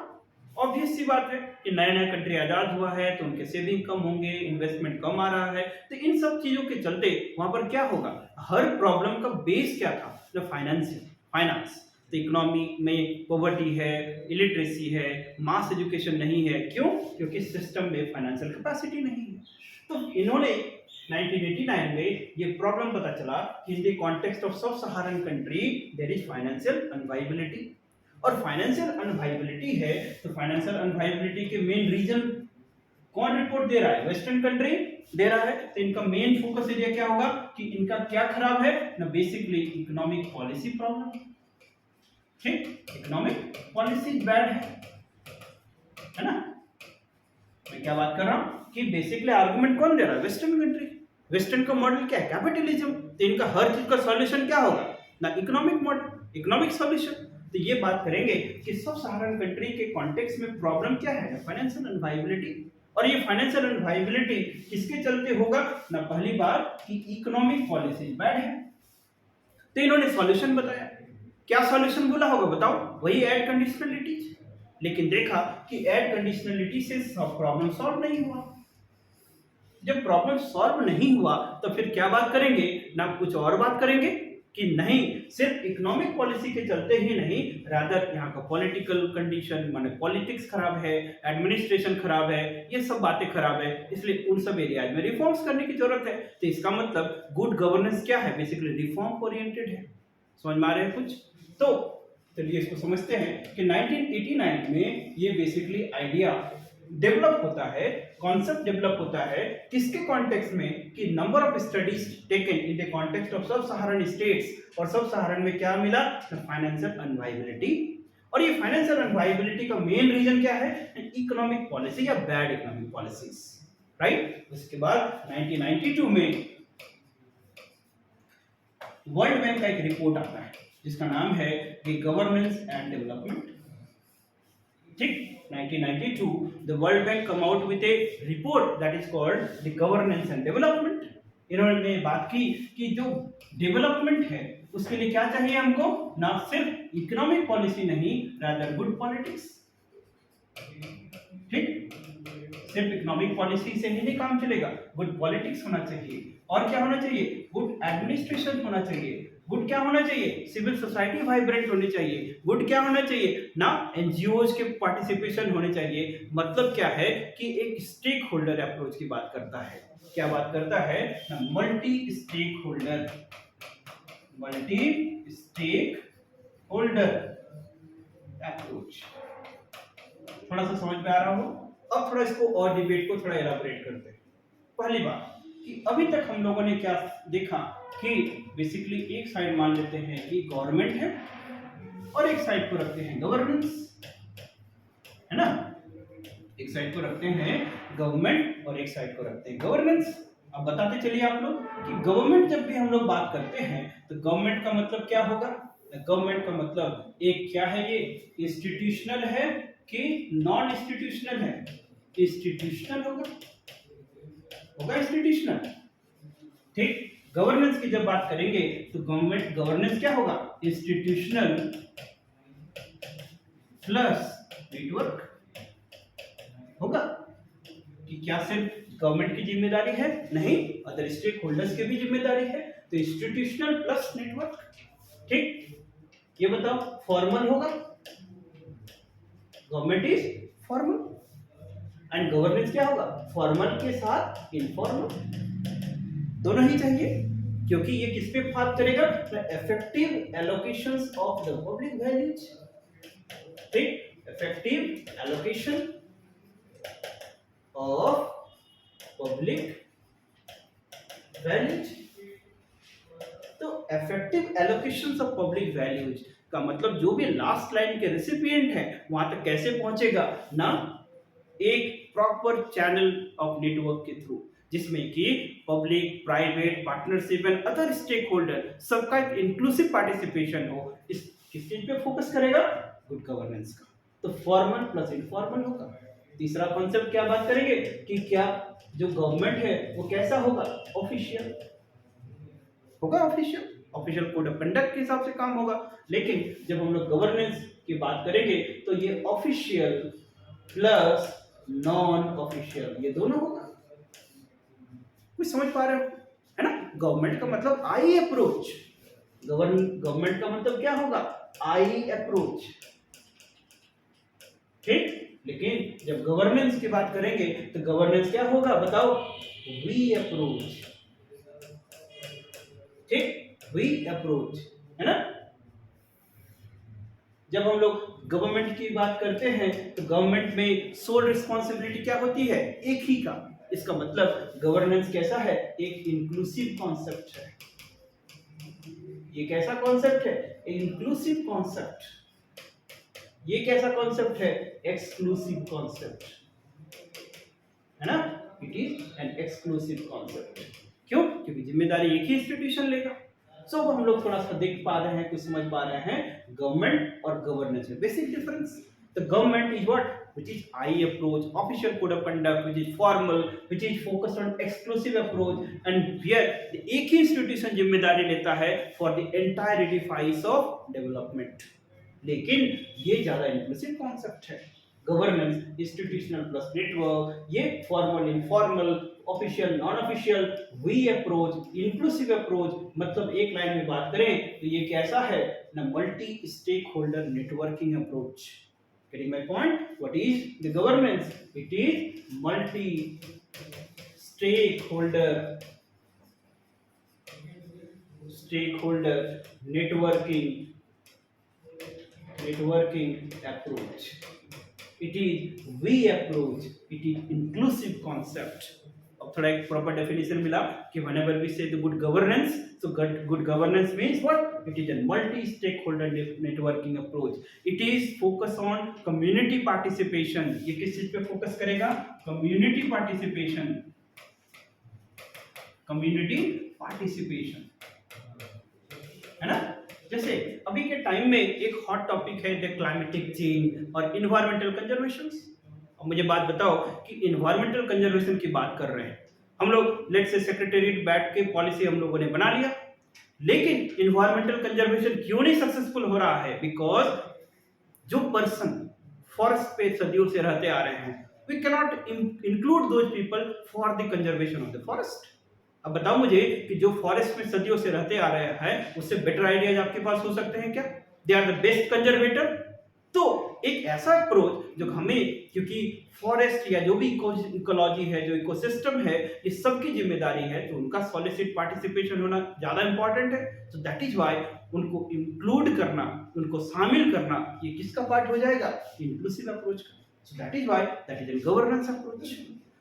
ऑब्वियस सी बात है कि नया नया कंट्री आजाद हुआ है तो उनके सेविंग कम होंगे, इन्वेस्टमेंट कम आ रहा है, तो इन सब चीजों के चलते वहां पर क्या होगा, हर प्रॉब्लम का बेस क्या था, जो फाइनेंस। तो इकोनॉमी में पॉवर्टी है, इलिटरेसी है, मास एजुकेशन नहीं है। क्यों? क्योंकि सिस्टम में फाइनेंशियल कैपेसिटी नहीं है। तो इन्होंने 1989 में ये प्रॉब्लम पता चला कि इन द कॉन्टेक्स्ट ऑफ सब सहारन कंट्री देयर इज फाइनेंशियल अनवाइबिलिटी। और फाइनेंशियल अनवाइबिलिटी है तो फाइनेंशियल अनवाइबिलिटी के मेन रीजन कौन रिपोर्ट दे रहा है? वेस्टर्न कंट्री दे रहा है। तो इनका मेन फोकस एरिया क्या होगा कि इनका क्या खराब है ना, बेसिकली इकोनॉमिक पॉलिसी प्रॉब्लम। ठीक, इकोनॉमिक पॉलिसी बैड है ना। मैं क्या बात कर रहा हूं कि बेसिकली आर्गुमेंट कौन दे रहा है? Western country. वेस्टर्न का मॉडल क्या है? कैपिटलिज्म। तो इनका हर चीज का सॉल्यूशन क्या होगा ना, इकोनॉमिक मॉडल, इकोनॉमिक सॉल्यूशन। तो ये बात करेंगे कि सब सहारन कंट्री के कॉन्टेक्स्ट में प्रॉब्लम क्या है? फाइनेंशियल अनवाइबिलिटी। और ये फाइनेंशियल अनवाइबिलिटी किसके चलते होगा ना, पहली बात कि इकोनॉमिक पॉलिसी बैड है। तो इन्होंने सॉल्यूशन बताया। क्या सॉल्यूशन बोला होगा बताओ? वही ऐड कंडीशनलिटीज। लेकिन देखा कि ऐड कंडीशनलिटी से प्रॉब्लम सॉल्व नहीं हुआ। जब प्रॉब्लम सॉल्व नहीं हुआ तो फिर क्या बात करेंगे ना, कुछ और बात करेंगे कि नहीं सिर्फ इकोनॉमिक पॉलिसी के चलते ही नहीं, रादर यहाँ का पॉलिटिकल कंडीशन माने पॉलिटिक्स खराब है, एडमिनिस्ट्रेशन खराब है, ये सब बातें खराब है, इसलिए उन सब एरियाज में रिफॉर्म्स करने की जरूरत है। तो इसका मतलब गुड गवर्नेंस क्या है? बेसिकली रिफॉर्म ओरिएंटेड है। समझ में आ रहे हैं कुछ? तो चलिए इसको समझते हैं कि 1989 में ये बेसिकली आइडिया डेवलप होता है, कॉन्सेप्ट डेवलप होता है किसके कॉन्टेक्स्ट में कि number of studies taken in the context of सब सहारन स्टेट्स। और सब सहारन में क्या मिला? फाइनेंशियल अनवाइबिलिटी। और ये फाइनेंशियल अनवाइबिलिटी का मेन रीजन क्या है? इकोनॉमिक पॉलिसी या बैड इकोनॉमिक पॉलिसीज, राइट। उसके बाद 1992 में वर्ल्ड बैंक का एक रिपोर्ट आता है जिसका नाम है द गवर्नेंस एंड डेवलपमेंट। ठीक, 1992 the World Bank come out with a report that is called the governance and development। इन्होंने बात की कि जो डेवलपमेंट है उसके लिए क्या चाहिए हमको, ना सिर्फ इकोनॉमिक पॉलिसी नहीं, रादर गुड पॉलिटिक्स। ठीक, सिर्फ इकोनॉमिक पॉलिसी से ही नहीं काम चलेगा, गुड पॉलिटिक्स होना चाहिए। और क्या होना चाहिए? गुड एडमिनिस्ट्रेशन होना चाहिए। गुड क्या होना चाहिए? सिविल सोसाइटी वाइब्रेंट होनी चाहिए। गुड क्या होना चाहिए ना, एनजीओज के पार्टिसिपेशन होने चाहिए। मतलब क्या है कि एक स्टेक होल्डर अप्रोच की बात करता है। क्या बात करता है ना, multi stakeholder, multi stakeholder approach. थोड़ा सा समझ में आ रहा हो? अब थोड़ा इसको और डिबेट को थोड़ा एलाबोरेट करते हैं। पहली बात कि अभी तक हम लोगों ने क्या देखा कि बेसिकली एक साइड मान लेते हैं कि गवर्नमेंट है और एक साइड को रखते हैं गवर्नेंस, है ना। एक साइड को रखते हैं गवर्नमेंट और एक साइड को रखते हैं गवर्नेंस। अब बताते चलिए आप लोग कि गवर्नमेंट जब भी हम लोग बात करते हैं तो गवर्नमेंट का मतलब क्या होगा? गवर्नमेंट का मतलब एक क्या है, ये इंस्टीट्यूशनल है कि नॉन इंस्टीट्यूशनल है? इंस्टीट्यूशनल होगा इंस्टीट्यूशनल। ठीक, गवर्नेंस की जब बात करेंगे तो गवर्नमेंट गवर्नेंस क्या होगा? इंस्टीट्यूशनल प्लस नेटवर्क होगा। कि क्या सिर्फ गवर्नमेंट की जिम्मेदारी है? नहीं, अदर स्टेक होल्डर्स की भी जिम्मेदारी है। तो इंस्टीट्यूशनल प्लस नेटवर्क। ठीक, ये बताओ फॉर्मल होगा? Government is formal. And governance क्या होगा, फॉर्मल के साथ इनफॉर्मल, दोनों ही चाहिए, क्योंकि ये किस पे बात करेगा, effective allocations of the public values, ठीक, effective allocation of public values. तो effective allocations of public values का मतलब जो भी लास्ट लाइन के रेसिपिएंट है वहां तक कैसे पहुंचेगा ना, एक प्रॉपर चैनल ऑफ नेटवर्क के थ्रू, जिसमें कि public, private, partnership and other stakeholder सबका एक इंक्लूसिव पार्टिसिपेशन हो। इस किस चीज पे फोकस करेगा, गुड गवर्नेंस का। तो फॉर्मल प्लस इनफॉर्मल होगा। तीसरा कॉन्सेप्ट क्या बात करेंगे कि क्या जो गवर्नमेंट है वो कैसा होगा, ऑफिशियल होगा, ऑफिशियल कोड ऑफ कंडक्ट के हिसाब से काम होगा। लेकिन जब हम लोग गवर्नेंस की बात करेंगे तो ये ऑफिशियल प्लस नॉन ऑफिशियल, ये दोनों होगा। कुछ समझ पा रहे हो, है ना। गवर्नमेंट का मतलब आई अप्रोच, गवर्नमेंट का मतलब क्या होगा, आई अप्रोच, ठीक। लेकिन जब गवर्नेंस की बात करेंगे तो गवर्नेंस क्या होगा बताओ, वी अप्रोच, ठीक, वी अप्रोच, है ना। जब हम लोग गवर्नमेंट की बात करते हैं तो गवर्नमेंट में सोल रिस्पांसिबिलिटी क्या होती है, एक ही का। इसका मतलब गवर्नेंस कैसा है, एक इंक्लूसिव कॉन्सेप्ट है। ये कैसा कॉन्सेप्ट है, इंक्लूसिव कॉन्सेप्ट। ये कैसा कॉन्सेप्ट है, एक्सक्लूसिव कॉन्सेप्ट, है ना। It is an exclusive concept. क्यों, क्योंकि जिम्मेदारी एक ही इंस्टीट्यूशन लेगा। सो हम लोग थोड़ा सा देख पा रहे हैं, कुछ समझ पा रहे हैं गवर्नमेंट और गवर्नेंस में basic difference. The government is what, which is I approach, official code of conduct, which is formal, which is focused on exclusive approach, and here एक ही इंस्टीट्यूशन जिम्मेदारी लेता है for the entire edifice of development। लेकिन ये ज्यादा inclusive concept है। Governance institutional plus network, ये formal informal, official non official, we approach, inclusive approach. मतलब एक लाइन में बात करें तो ये कैसा है ना, multi stakeholder networking approach. Getting my point? What is the governance? It is multi-stakeholder networking approach. It is we approach. It is inclusive concept. अब थोड़ा एक प्रॉपर डेफिनेशन मिला कि whenever we say the good governance, so good governance means what? It is a multi-stakeholder networking approach. It is focus on community participation. ये किस चीज पे focus करेगा, community participation, है ना। जैसे अभी के टाइम में एक हॉट टॉपिक है द क्लाइमेटिक चेंज और इन्वायरमेंटल कंजर्वेशन। अब मुझे बात बताओ कि इन्वायरमेंटल कंजर्वेशन की बात कर रहे हैं हम लोग, लेट्स से सेक्रेटेरिएट बैठ के पॉलिसी हम लोगों ने बना लिया, लेकिन इन्वायरमेंटल कंजर्वेशन क्यों नहीं सक्सेसफुल हो रहा है, बिकॉज जो पर्सन फॉरेस्ट पे सदियों से रहते आ रहे हैं, we can not include those people for the conservation of the forest. अब बताओ मुझे कि जो फॉरेस्ट में सदियों से रहते आ रहे हैं उससे बेटर आइडियाज आपके पास हो सकते हैं क्या, they are the best conservator. तो एक ऐसा अप्रोच जो हमें, क्योंकि फॉरेस्ट या जो भी इकोलॉजी है, जो इकोसिस्टम है, ये सबकी जिम्मेदारी है, तो उनका सॉलिसिट पार्टिसिपेशन होना ज्यादा इंपॉर्टेंट है। सो दैट इज व्हाई उनको इंक्लूड करना, उनको शामिल करना, ये किसका पार्ट हो जाएगा, इंक्लूसिव अप्रोच का। So that is why that is an governance approach.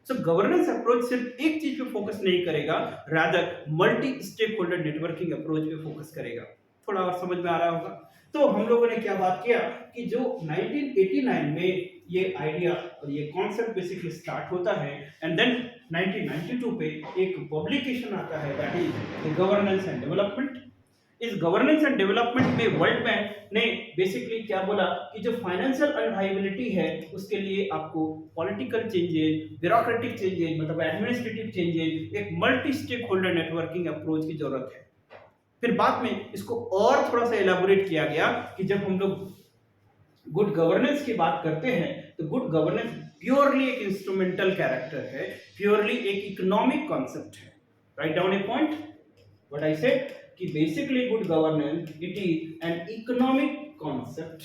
So governance approach सिर्फ एक चीज पे फोकस नहीं करेगा, rather multi stakeholder networking approach पे फोकस करेगा। थोड़ा और समझ में आ रहा होगा। तो हम लोगों ने क्या बात किया कि जो 1989 में ये आइडिया और ये कॉन्सेप्ट बेसिकली स्टार्ट होता है, एंड देन 1992 पे एक पब्लिकेशन आता है, that is governance and development. इस गवर्नेंस एंड डेवलपमेंट में वर्ल्ड बैंक ने बेसिकली क्या बोला कि जो फाइनेंशियल अनवाइबिलिटी है उसके लिए आपको पॉलिटिकल चेंजेस, ब्यूरोक्रेटिक चेंजेस, मतलब एडमिनिस्ट्रेटिव चेंजेस, एक multi stakeholder networking approach की जरूरत है। फिर बाद में इसको और थोड़ा सा एलाबोरेट किया गया कि जब हम लोग गुड गवर्नेंस की बात करते हैं तो गुड गवर्नेंस प्योरली एक इंस्ट्रूमेंटल कैरेक्टर है, प्योरली एक इकोनॉमिक कॉन्सेप्ट है। Right down a point what I said कि basically good governance it is an economic concept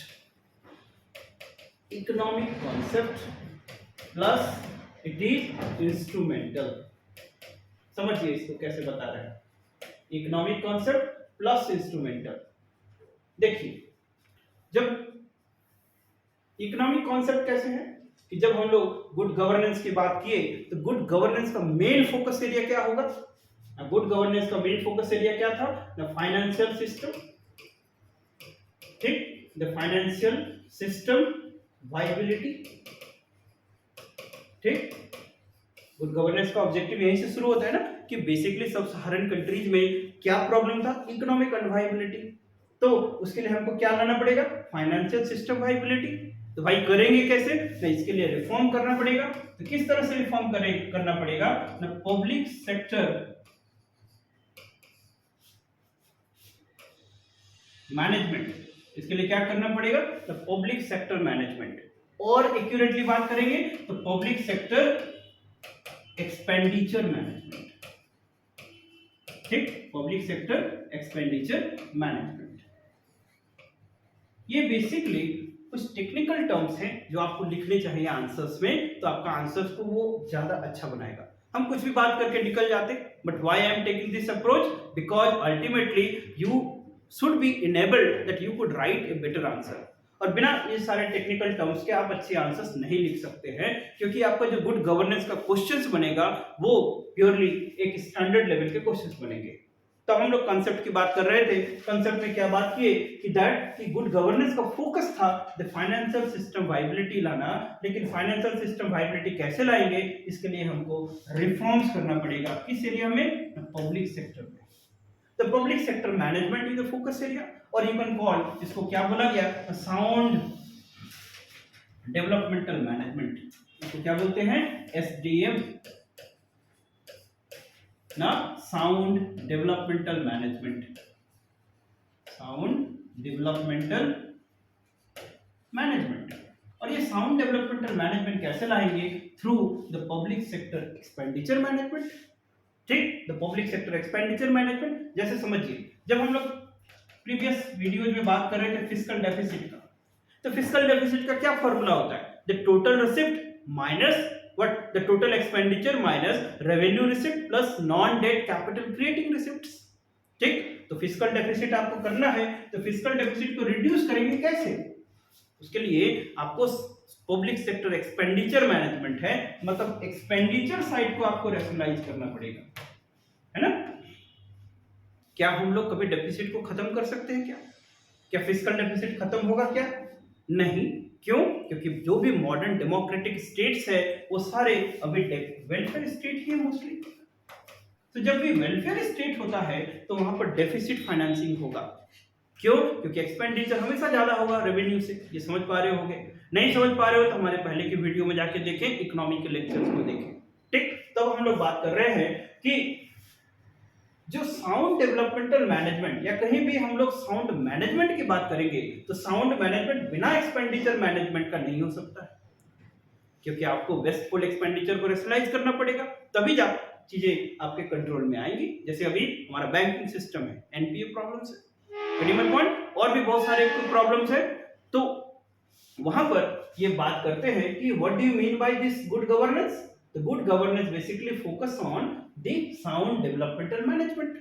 plus it is instrumental. समझिए इसको कैसे बता रहे हैं, इकोनॉमिक कॉन्सेप्ट प्लस इंस्ट्रूमेंटल। देखिए जब इकोनॉमिक कॉन्सेप्ट कैसे है कि जब हम लोग गुड गवर्नेंस की बात किए तो गुड गवर्नेंस का मेन फोकस एरिया क्या होगा, गुड गवर्नेंस का मेन फोकस एरिया क्या था, द फाइनेंशियल सिस्टम, ठीक, द फाइनेंशियल सिस्टम वायबिलिटी, ठीक। गुड गवर्नेंस का ऑब्जेक्टिव यहीं से शुरू होता है ना कि बेसिकली सब सहारन कंट्रीज में क्या प्रॉब्लम था, इकोनॉमिक अनवायबिलिटी। तो उसके लिए हमको क्या लाना पड़ेगा, फाइनेंशियल सिस्टम वायबिलिटी। तो भाई करेंगे कैसे, तो इसके लिए रिफॉर्म करना पड़ेगा। तो किस तरह से रिफॉर्म करना पड़ेगा ना, पब्लिक सेक्टर मैनेजमेंट। इसके लिए क्या करना पड़ेगा, तो पब्लिक सेक्टर मैनेजमेंट। और एक्यूरेटली बात करेंगे तो पब्लिक सेक्टर एक्सपेंडिचर मैनेजमेंट, ठीक, पब्लिक सेक्टर एक्सपेंडिचर मैनेजमेंट। ये बेसिकली कुछ टेक्निकल टर्म्स हैं जो आपको लिखने चाहिए आंसर्स में, तो आपका आंसर्स को वो ज्यादा अच्छा बनाएगा। हम कुछ भी बात करके निकल जाते, but why I am taking this approach, because ultimately you should be enabled that you could write a better answer. और बिना ये सारे टेक्निकल टर्म्स के आप अच्छे आंसर्स नहीं लिख सकते हैं, क्योंकि आपका जो गुड गवर्नेंस का क्वेश्चंस बनेगा वो प्योरली एक स्टैंडर्ड लेवल के क्वेश्चंस बनेंगे। तो हम लोग कंसेप्ट की बात कर रहे थे, कंसेप्ट में क्या बात किए कि दैट कि गुड गवर्नेंस का फोकस था द फाइनेंशियल सिस्टम वायबिलिटी लाना। लेकिन फाइनेंशियल सिस्टम वायबिलिटी कैसे लाएंगे, इसके लिए हमको रिफॉर्म्स करना पड़ेगा। किस एरिया में, पब्लिक सेक्टर में। The public sector management is the focus area, और यू कैन कॉल, इसको क्या बोला गया, साउंड डेवलपमेंटल मैनेजमेंट। इसको क्या बोलते हैं, एसडीएम ना, sound developmental management, sound developmental management. और ये साउंड डेवलपमेंटल मैनेजमेंट कैसे लाएंगे, through the public sector expenditure management, ठीक, the public sector expenditure management. जैसे समझिए जब हम लोग प्रीवियस वीडियोज में बात कर रहे थे फिस्कल डेफिसिट का, तो फिस्कल डेफिसिट का क्या फॉर्मूला होता है, the total receipt minus what the total expenditure minus revenue receipt plus non debt capital creating receipts, ठीक। तो फिस्कल डेफिसिट आपको करना है, तो फिस्कल डेफिसिट को रिड्यूस करेंगे कैसे, उसके लिए आपको पब्लिक सेक्टर एक्सपेंडिचर मैनेजमेंट है, मतलब एक्सपेंडिचर साइड को आपको रैशनलाइज करना पड़ेगा, है ना। क्या हम लोग कभी डेफिसिट को खत्म कर सकते हैं, क्या फिस्कल डेफिसिट खत्म होगा क्या, नहीं। क्यों, क्योंकि जो भी मॉडर्न डेमोक्रेटिक स्टेट्स है वो सारे अभी वेलफेयर स्टेट ही है मोस्टली। तो जब भी वेलफेयर स्टेट होता है तो वहां पर डेफिसिट फाइनेंसिंग होगा। क्यों, क्योंकि एक्सपेंडिचर हमेशा ज्यादा होगा रेवेन्यू से। ये समझ पा रहे होंगे, नहीं समझ पा रहे हो तो हमारे पहले की वीडियो में जाके देखें, इकोनॉमी के लेक्चर्स को देखें, ठीक। तब हम लोग बात कर रहे हैं कि जो साउंड डेवलपमेंटल मैनेजमेंट, या कहीं भी हम लोग साउंड मैनेजमेंट की बात करेंगे तो साउंड मैनेजमेंट बिना एक्सपेंडिचर मैनेजमेंट का नहीं हो सकता है, क्योंकि आपको वेस्टफुल एक्सपेंडिचर को रेशनलाइज करना पड़ेगा, तभी जा चीजें आपके कंट्रोल में आएंगी। जैसे अभी हमारा बैंकिंग सिस्टम है, एनपीए प्रॉब्लम्स है, क्रिमिनल पॉइंट, और भी बहुत सारे प्रॉब्लम्स है। तो वहां पर ये बात करते हैं कि what do you mean by this good governance. The good governance basically focus on the sound developmental management,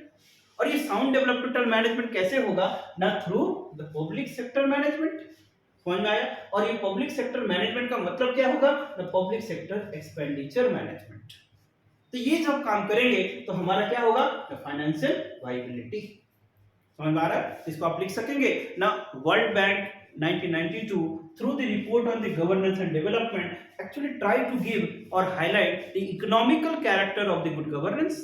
और ये sound developmental management कैसे होगा ना, through the public sector management, समझ में आया। और ये public sector management का मतलब क्या होगा, the public sector expenditure management। तो ये जब काम करेंगे तो हमारा क्या होगा, the financial viability, समझ में आ रहा है। इसको आप लिख सकेंगे ना, world bank 1992 through the report on the governance and development actually tried to give or highlight the economical character of the good governance.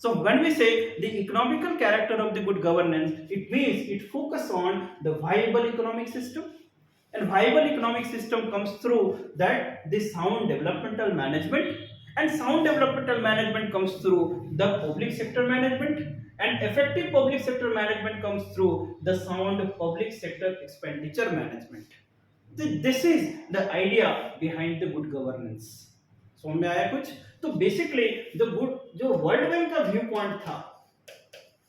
So when we say the economical character of the good governance, it means it focus on the viable economic system, and viable economic system comes through that the sound developmental management, and sound developmental management comes through the public sector management, and effective public sector management comes through the sound public sector expenditure management. So this is the idea behind the good governance. समझ में आया कुछ। तो basically the good, जो world bank का view point था,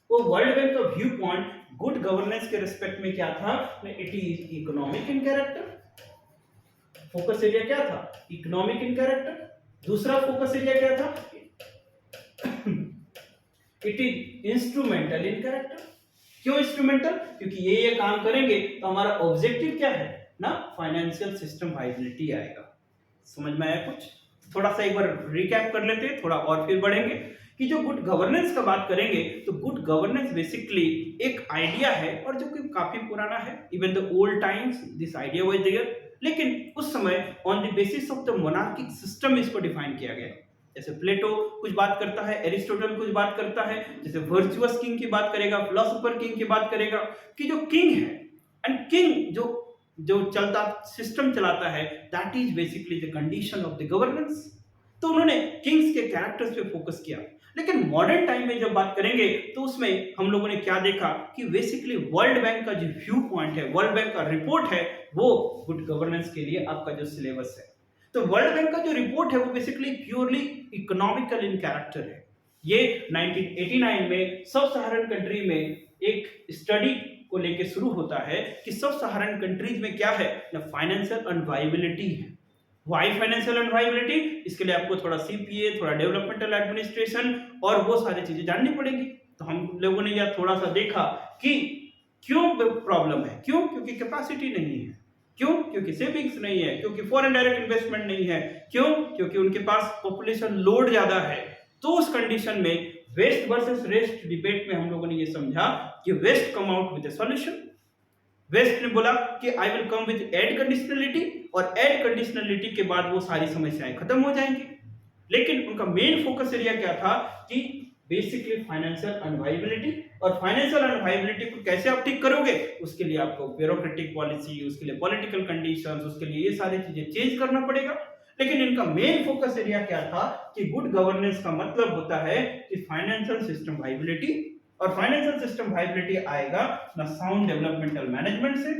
वो world bank का व्यू पॉइंट गुड गवर्नेंस के रिस्पेक्ट में क्या था, it is economic in character, focus area क्या था? इकोनॉमिक इन कैरेक्टर। दूसरा फोकस एरिया क्या था? It is instrumental in character. क्यों इंस्ट्रूमेंटल? क्योंकि ये काम करेंगे तो हमारा ऑब्जेक्टिव क्या है ना, फाइनेंशियल सिस्टम वाइबिलिटी आएगा। समझ में आया कुछ? थोड़ा सा एक बार रिकैप कर लेते हैं, थोड़ा और फिर बढ़ेंगे कि जो गुड गवर्नेंस का बात करेंगे तो गुड गवर्नेंस बेसिकली एक आइडिया है और जो कि काफी पुराना है। Even the old times this idea was there, लेकिन उस समय on the basis of the monarchic system इसको डिफाइन किया गया। जैसे प्लेटो कुछ बात करता है, एरिस्टोटल कुछ बात करता है, जैसे वर्चुअस किंग की बात करेगा, फिलोसोफर किंग की बात करेगा कि जो किंग है एंड किंग जो जो चलता सिस्टम चलाता है, that is basically the condition of the governance. तो उन्होंने किंग्स के कैरेक्टर्स पे फोकस किया। लेकिन मॉडर्न टाइम में जब बात करेंगे तो उसमें हम लोगों ने क्या देखा कि बेसिकली वर्ल्ड बैंक का जो व्यू पॉइंट है, वर्ल्ड बैंक का रिपोर्ट है, वो गुड गवर्नेंस के लिए आपका जो सिलेबस है। तो वर्ल्ड बैंक का जो रिपोर्ट है वो बेसिकली प्योरली इकोनॉमिकल इन कैरेक्टर है। ये 1989 में सब सहारन कंट्री में एक स्टडी को लेके शुरू होता है कि सब सहारन कंट्रीज में क्या है ना, फाइनेंशियल अनवाइबिलिटी है। Why financial unavailability? इसके लिए आपको थोड़ा सीपीए, थोड़ा डेवलपमेंटल एडमिनिस्ट्रेशन और वो सारी चीजें जाननी पड़ेगी। तो हम लोगों ने यह थोड़ा सा देखा कि क्यों प्रॉब्लम है। क्यों? क्योंकि कैपेसिटी नहीं है। क्यों? क्योंकि सेविंग्स नहीं है, क्योंकि फॉरेन डायरेक्ट इन्वेस्टमेंट नहीं है। क्यों? क्योंकि उनके पास पॉपुलेशन लोड ज्यादा है। तो उस कंडीशन में वेस्ट वर्सेस रेस्ट डिबेट में हम लोगों ने ये समझा कि West come out with a solution. West ने बोला कि I will come with aid conditionality, और एड कंडीशनलिटी के बाद वो सारी समस्याएं खत्म हो जाएंगी। लेकिन उनका मेन फोकस एरिया क्या था कि बेसिकली फाइनेंशियल अनवाइबिलिटी, और फाइनेंशियल अनवाइबिलिटी को कैसे आप ठीक करोगे, उसके लिए आपको ब्यूरोक्रेटिक पॉलिसी, उसके लिए पॉलिटिकल कंडीशंस, उसके लिए ये सारी चीजें चेंज करना पड़ेगा। लेकिन इनका मेन फोकस एरिया क्या था कि गुड गवर्नेंस का मतलब होता है कि फाइनेंशियल सिस्टम वाइबिलिटी, और फाइनेंशियल सिस्टम वाइबिलिटी आएगा ना साउंड डेवलपमेंटल मैनेजमेंट से।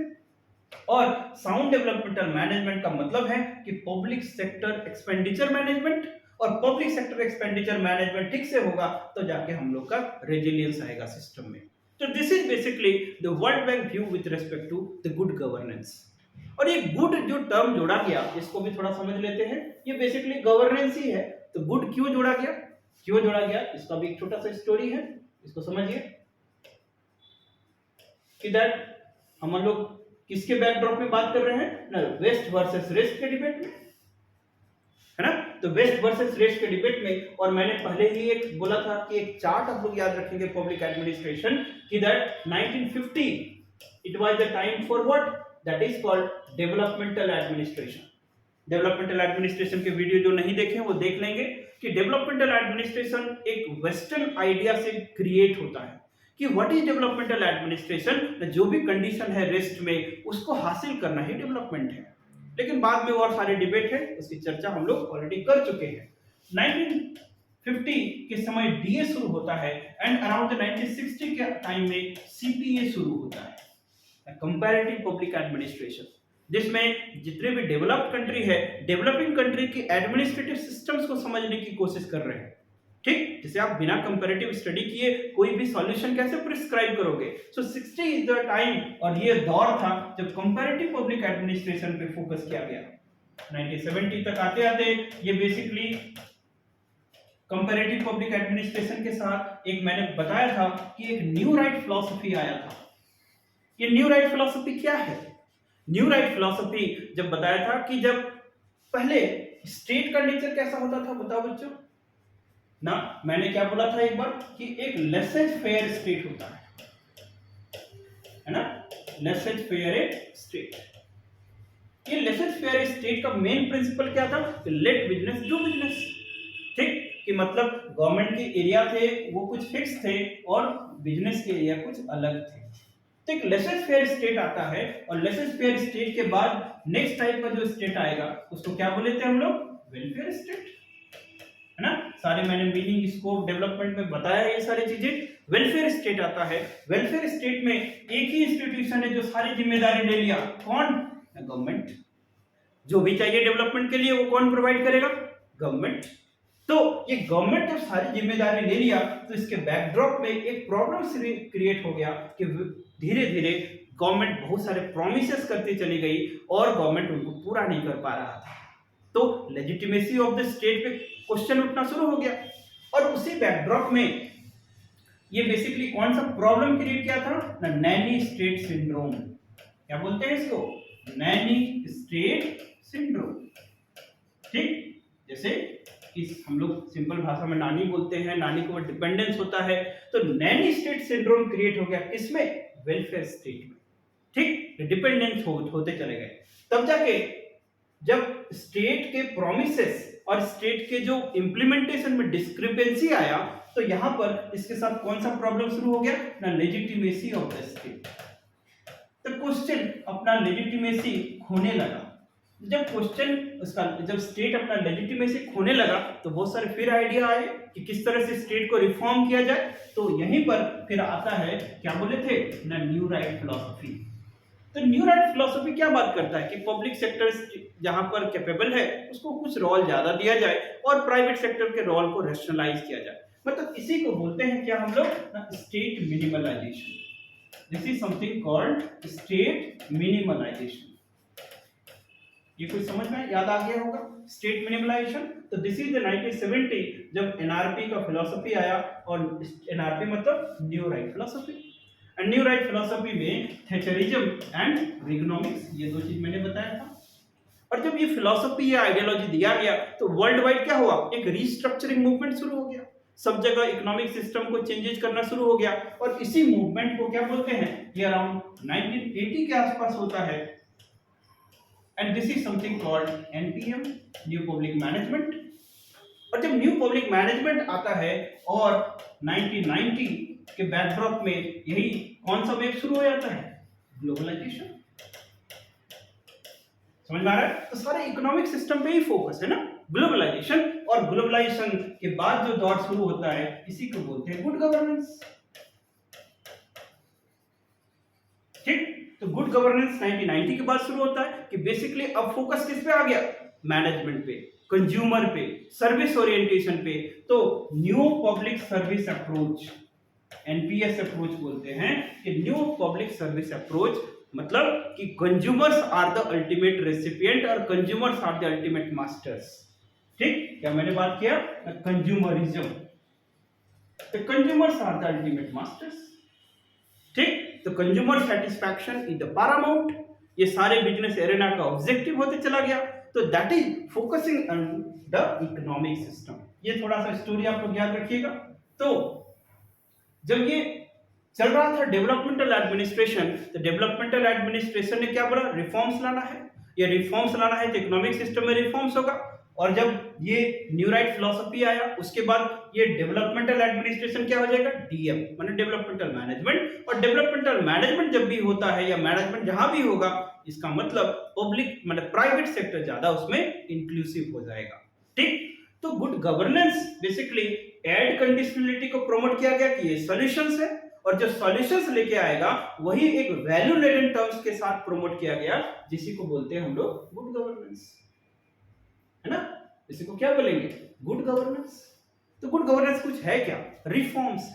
और साउंड डेवलपमेंटल मैनेजमेंट का मतलब है कि पब्लिक सेक्टर एक्सपेंडिचर मैनेजमेंट, और पब्लिक सेक्टर एक्सपेंडिचर मैनेजमेंट ठीक से होगा तो जाके हम लोग का रेजिलियंस आएगा सिस्टम में। तो this is basically the World Bank view with respect to the good governance. और ये गुड जो टर्म जोड़ा गया, इसको भी थोड़ा समझ लेते हैं। ये बेसिकली गवर्नेंस ही है। तो गुड क्यों जोड़ा गया, क्यों जोड़ा गया, इसका भी एक छोटा सा स्टोरी है, इसको समझिए कि दैट हम लोग किसके बैकड्रॉप में बात कर रहे हैं ना, वेस्ट वर्सेस रेस्ट के डिबेट में, है ना। तो वेस्ट वर्सेस रेस्ट के डिबेट में, और मैंने पहले ही एक बोला था कि एक चार्ट आप लोग याद रखेंगे पब्लिक एडमिनिस्ट्रेशन की, that 1950 it was the time for what, that is called developmental administration. Developmental administration के वीडियो जो नहीं देखे वो देख लेंगे कि डेवलपमेंटल एडमिनिस्ट्रेशन एक वेस्टर्न आइडिया से क्रिएट होता है कि व्हाट इज डेवलपमेंटल एडमिनिस्ट्रेशन, जो भी कंडीशन है रेस्ट में उसको हासिल करना ही डेवलपमेंट है। लेकिन बाद में और सारे डिबेट है, उसकी चर्चा हम लोग ऑलरेडी कर चुके हैं। 1950 के समय डीए शुरू होता है एंड अराउंड 1960 के टाइम में सीपीए शुरू होता है, कंपैरेटिव पब्लिक एडमिनिस्ट्रेशन, जिसमें जितने भी डेवलप्ड कंट्री है, डेवलपिंग कंट्री की एडमिनिस्ट्रेटिव सिस्टम्स को समझने की कोशिश कर रहे हैं। ठीक, जैसे आप बिना कंपैरेटिव स्टडी किए कोई भी सॉल्यूशन कैसे प्रिस्क्राइब करोगे। सो 60 इज द टाइम, और ये दौर था जब कंपैरेटिव पब्लिक एडमिनिस्ट्रेशन पे फोकस किया गया। 1970 तक आते आते ये बेसिकली कंपैरेटिव पब्लिक एडमिनिस्ट्रेशन के साथ एक मैंने बताया था कि एक न्यू राइट फिलॉसफी आया था। ये न्यू राइट फिलॉसफी क्या है? न्यू राइट फिलॉसफी जब बताया था कि जब पहले स्टेट का नेचर कैसा होता था, बताओ बच्चों ना, मैंने क्या बोला था एक बार कि एक लेसेज फेयर स्टेट होता है ना, लेसेज फेयर स्टेट। ये लेसेज फेयर स्टेट का मेन प्रिंसिपल क्या था, लेट बिजनेस डू बिजनेस। ठीक, कि मतलब गवर्नमेंट के एरिया थे वो कुछ फिक्स थे और बिजनेस के एरिया कुछ अलग थे। तो एक लेसेज फेयर स्टेट आता है, और लेसेज फेयर स्टेट के बाद नेक्स्ट टाइप का जो स्टेट आएगा उसको क्या बोले थे हम लोग, वेलफेयर स्टेट, है ना। सारे मैंने मीनिंग स्कोप डेवलपमेंट में बताया ये सारी चीजें। वेलफेयर स्टेट आता है, वेलफेयर स्टेट में एक ही इंस्टीट्यूशन है जो सारी जिम्मेदारी ले लिया, कौन, गवर्नमेंट। जो भी चाहिए डेवलपमेंट के लिए वो कौन प्रोवाइड करेगा, गवर्नमेंट। तो ये गवर्नमेंट जब सारी जिम्मेदारी ले लिया तो इसके बैकड्रॉप में एक प्रॉब्लम क्रिएट हो गया कि धीरे धीरे गवर्नमेंट बहुत सारे प्रोमिसेस करती चली गई और गवर्नमेंट उनको पूरा नहीं कर पा रहा था, तो लेजिटिमेसी ऑफ द स्टेट पे क्वेश्चन उठना शुरू हो गया। और उसी बैकड्रॉप में ये बेसिकली कौन सा प्रॉब्लम क्रिएट किया था ना, नैनी स्टेट सिंड्रोम। क्या बोलते हैं इसको, नैनी स्टेट सिंड्रोम। ठीक, जैसे कि हम लोग सिंपल भाषा में नानी बोलते हैं, नानी के ऊपर डिपेंडेंस होता है, तो नैनी स्टेट सिंड्रोम क्रिएट हो गया किसमें, वेलफेयर स्टेट में। ठीक, डिपेंडेंस होते चले गए। तब जाके जब स्टेट के प्रोमिसेस और स्टेट के जो इंप्लीमेंटेशन में डिस्क्रिपेंसी आया, तो यहां पर इसके साथ कौन सा प्रॉब्लम शुरू हो गया ना, लेजिटिमेसी ऑफ द स्टेट। तो क्वेश्चन अपना लेजिटिमेसी खोने लगा। जब क्वेश्चन उसका जब स्टेट अपना लेजिटिमेसी खोने लगा, तो बहुत सारे फिर आइडिया आए कि किस तरह से स्टेट को रिफॉर्म किया जाए। तो यहीं पर फिर आता है, क्या बोले थे ना, न्यू राइट फिलॉसफी। तो न्यू राइट फिलॉसफी क्या बात करता है कि पब्लिक सेक्टर जहां पर कैपेबल है उसको कुछ रोल ज्यादा दिया जाए और प्राइवेट सेक्टर के रोल को रैशनलाइज किया जाए। मतलब इसी को बोलते हैं क्या हम लोग ना, state minimalization. This is something called state minimalization. ये कुछ समझ में याद आ गया होगा, स्टेट मिनिमलाइजेशन। तो दिस इज द 1970 जब एनआरपी का फिलॉसफी आया, और एनआरपी मतलब new right philosophy. And new right philosophy में थैचरिज्म एंड रिगनॉमिक्स, ये दो चीज मैंने बताया था। और जब ये फिलॉसफी या आइडियोलॉजी दिया गया, तो वर्ल्ड वाइड क्या हुआ, एक रीस्ट्रक्चरिंग मूवमेंट शुरू हो गया। सब जगह इकोनॉमिक सिस्टम को चेंजेस करना शुरू हो गया। और इसी मूवमेंट को क्या बोलते हैं, ये अराउंड 1980 के आसपास होता है। And this is something called NPM, new public management. और जब न्यू पब्लिक मैनेजमेंट आता है और 1990 के बैकड्रॉप में यही कौन सा वेव शुरू हो जाता है, ग्लोबलाइजेशन। समझ में आ रहा है, तो सारे इकोनॉमिक सिस्टम पे ही फोकस है ना, ग्लोबलाइजेशन। और ग्लोबलाइजेशन के बाद जो दौर शुरू होता है, इसी को बोलते हैं गुड गवर्नेंस। ठीक, तो गुड गवर्नेंस 1990 के बाद शुरू होता है कि बेसिकली अब फोकस किस पे आ गया, मैनेजमेंट पे, कंज्यूमर पे, सर्विस ओरिएंटेशन पे। तो new public service approach, NPS approach बोलते हैं कि न्यू पब्लिक सर्विस अप्रोच, मतलब कि consumers are the ultimate recipient और consumers are the ultimate masters. ठीक, क्या मैंने बात किया, कंज्यूमरिज्म, तो consumers are the ultimate masters. ठीक, तो consumer satisfaction is the paramount, ये सारे बिजनेस एरेना का ऑब्जेक्टिव होते चला गया। तो that is focusing on the economic system. ये थोड़ा सा स्टोरी आप लोग याद रखिएगा। तो जब ये चल रहा था डेवलपमेंटल एडमिनिस्ट्रेशन, तो डेवलपमेंटल एडमिनिस्ट्रेशन ने क्या बोला, रिफॉर्म्स लाना है। ये रिफॉर्म्स लाना है तो इकोनॉमिक सिस्टम में रिफॉर्म्स होगा। और जब ये न्यू राइट फिलॉसफी आया, उसके बाद ये डेवलपमेंटल एडमिनिस्ट्रेशन क्या हो जाएगा, डीएम, माने डेवलपमेंटल मैनेजमेंट। और डेवलपमेंटल मैनेजमेंट जब भी होता है या मैनेजमेंट जहां भी होगा, इसका मतलब पब्लिक माने प्राइवेट सेक्टर ज्यादा उसमें इंक्लूसिव हो जाएगा। ठीक, तो good governance basically aid conditionality को प्रमोट किया गया कि ये सॉल्यूशंस है, और जो सॉल्यूशंस लेके आएगा वही एक वैल्यू लेडेड टर्म्स के साथ प्रमोट किया गया, जिसी को बोलते हैं हम लोग गुड गवर्नेंस, है ना। इसी को क्या बोलेंगे, गुड गवर्नेंस। तो गुड गवर्नेंस कुछ है क्या, रिफॉर्म्स,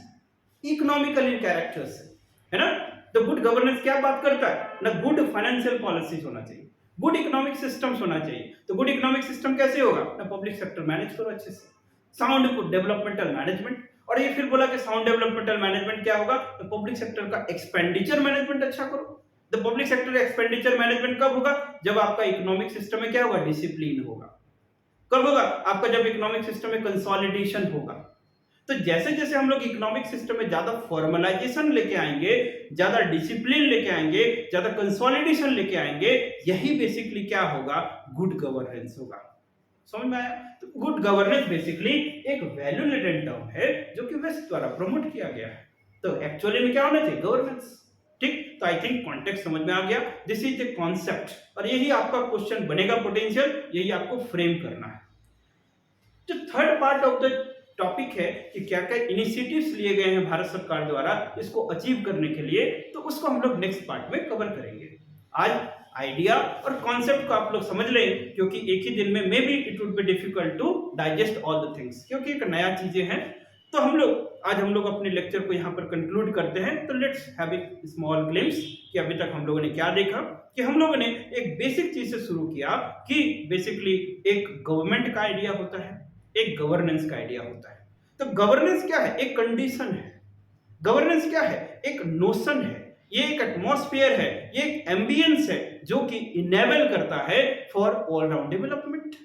इकोनॉमिकल इन कैरेक्टर्स है ना। तो गुड गवर्नेंस क्या बात करता है ना, गुड फाइनेंशियल पॉलिसीज होना चाहिए, गुड इकोनॉमिक सिस्टम्स होना चाहिए। तो गुड इकोनॉमिक सिस्टम कैसे होगा ना, पब्लिक सेक्टर मैनेज करो अच्छे से, साउंड डेवलपमेंटल मैनेजमेंट। और ये फिर बोला कि साउंड डेवलपमेंटल मैनेजमेंट क्या होगा, तो पब्लिक सेक्टर का एक्सपेंडिचर मैनेजमेंट अच्छा करो। तो पब्लिक सेक्टर एक्सपेंडिचर मैनेजमेंट कब होगा, जब आपका इकोनॉमिक सिस्टम में क्या होगा, डिसिप्लिन होगा। कब होगा, आपका जब इकोनॉमिक सिस्टम में कंसोलिडेशन होगा। तो जैसे जैसे हम लोग इकोनॉमिक सिस्टम में ज्यादा फॉर्मलाइजेशन लेके आएंगे, ज्यादा डिसिप्लिन लेके आएंगे, ज्यादा कंसोलिडेशन लेके आएंगे, यही बेसिकली क्या होगा, गुड गवर्नेंस होगा। समझ में आया। तो गुड गवर्नेंस बेसिकली एक वैल्यू लेडेड टर्म है जो कि वेस्ट द्वारा प्रमोट किया गया है। तो एक्चुअली में क्या होना चाहिए, गवर्नेंस। ठीक, तो आई थिंक कॉन्टेक्स्ट समझ में आ गया। दिस इज द कॉन्सेप्ट, और यही आपका क्वेश्चन बनेगा पोटेंशियल, यही आपको फ्रेम करना है। जो third part of the topic है कि क्या क्या इनिशिएटिव्स लिए गए हैं भारत सरकार द्वारा इसको अचीव करने के लिए, तो उसको हम लोग नेक्स्ट पार्ट में कवर करेंगे। आज आइडिया और कॉन्सेप्ट को आप लोग समझ लें, क्योंकि एक ही दिन में maybe it would be difficult to digest all the things, क्योंकि एक नया चीजें हैं। तो आज हम लोग अपने लेक्चर को यहाँ पर कंक्लूड करते हैं। तो let's have a small glimpse कि अभी तक हम लोगों ने क्या देखा, कि हम लोगों ने एक बेसिक चीज से शुरू किया कि बेसिकली एक गवर्नमेंट का आइडिया होता है, एक गवर्नेंस का आइडिया होता है। तो गवर्नेंस क्या है? एक कंडीशन है। गवर्नेंस क्या है? एक नोशन है, ये एक एटमॉस्फेयर है, ये एक एम्बियंस है जो कि इनेबल करता है फॉर ऑल राउंड डेवलपमेंट।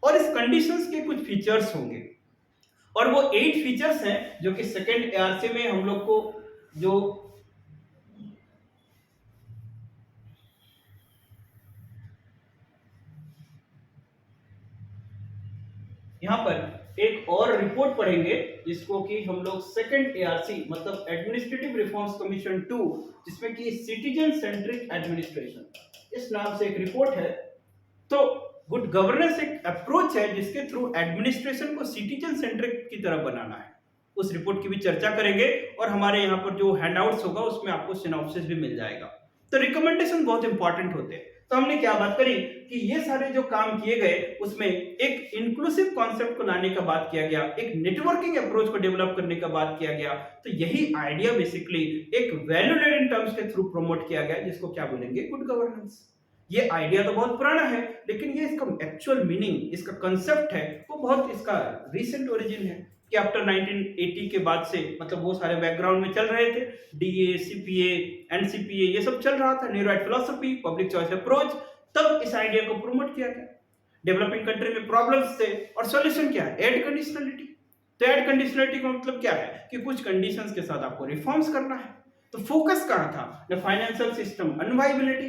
और इस कंडीशंस के कुछ फीचर्स होंगे, और वो 8 फीचर्स हैं जो कि सेकेंड एआरसी में हम लोग को जो यहां पर एक और रिपोर्ट पढ़ेंगे जिसको कि हम लोग सेकेंड एआरसी मतलब एडमिनिस्ट्रेटिव रिफॉर्म्स कमीशन 2, जिसमें कि सिटीजन सेंट्रिक एडमिनिस्ट्रेशन इस नाम से एक रिपोर्ट है। तो गुड गवर्नेंस एक अप्रोच है जिसके थ्रू एडमिनिस्ट्रेशन को सिटीजन सेंट्रिक की तरफ बनाना है। उस रिपोर्ट की भी चर्चा करेंगे, और हमारे यहाँ पर जो हैंडआउट्स होगा उसमें आपको सिनॉप्सिस भी मिल जाएगा। तो रिकमेंडेशन बहुत इंपॉर्टेंट होते हैं। तो हमने क्या बात करी कि ये सारे जो काम किए गए उसमें एक इंक्लूसिव कॉन्सेप्ट को लाने का बात किया गया, एक नेटवर्किंग अप्रोच को डेवलप करने का बात किया गया। तो यही आइडिया बेसिकली एक वैल्यू लेडेड टर्म्स के थ्रू प्रमोट किया गया, जिसको क्या बोलेंगे? Good governance. ये आइडिया तो बहुत पुराना है, लेकिन ये इसका एक्चुअल मीनिंग, इसका कंसेप्ट है वो बहुत इसका रीसेंट ओरिजिन है कि आफ्टर 1980 के बाद से, मतलब वो सारे बैकग्राउंड में चल रहे थे, डीए, सीपीए, एनसीपीए, ये सब चल रहा था, new right philosophy, public choice approach. तब इस आइडिया को प्रमोट किया गया। डेवलपिंग कंट्री में प्रॉब्लम्स थे और सॉल्यूशन क्या है? Aid conditionality. तो एड कंडीशनलिटी का मतलब क्या है कि कुछ कंडीशंस के साथ आपको रिफॉर्म्स करना है। तो फोकस कहां था? न फाइनेंशियल सिस्टम अनवाइबिलिटी,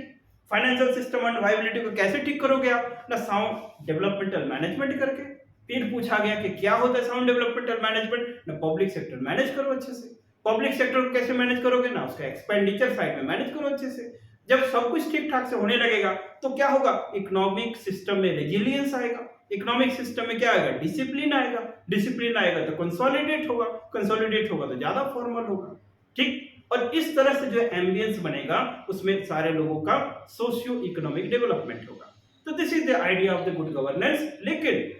फाइनेंशियल सिस्टम अनवाइबिलिटी को कैसे ठीक करोगे आप? ना साउंड डेवलपमेंटल मैनेजमेंट करके। फिर पूछा गया कि क्या होता है साउंड डेवलपमेंटल मैनेजमेंट? ना पब्लिक सेक्टर मैनेज करो अच्छे से। पब्लिक सेक्टर को कैसे मैनेज करोगे? ना उसका एक्सपेंडिचर साइड में मैनेज करो अच्छे से। जब सब कुछ ठीक ठाक से होने लगेगा तो क्या होगा? इकोनॉमिक सिस्टम में रेजिलियंस आएगा। इकोनॉमिक सिस्टम में क्या आएगा? डिसिप्लिन आएगा। डिसिप्लिन आएगा तो कंसोलिडेट होगा, कंसोलिडेट होगा तो ज्यादा फॉर्मल होगा। ठीक, और इस तरह से जो एम्बियंस बनेगा उसमें सारे लोगों का सोशियो इकोनॉमिक डेवलपमेंट होगा। तो this is the idea of the good governance. लेकिन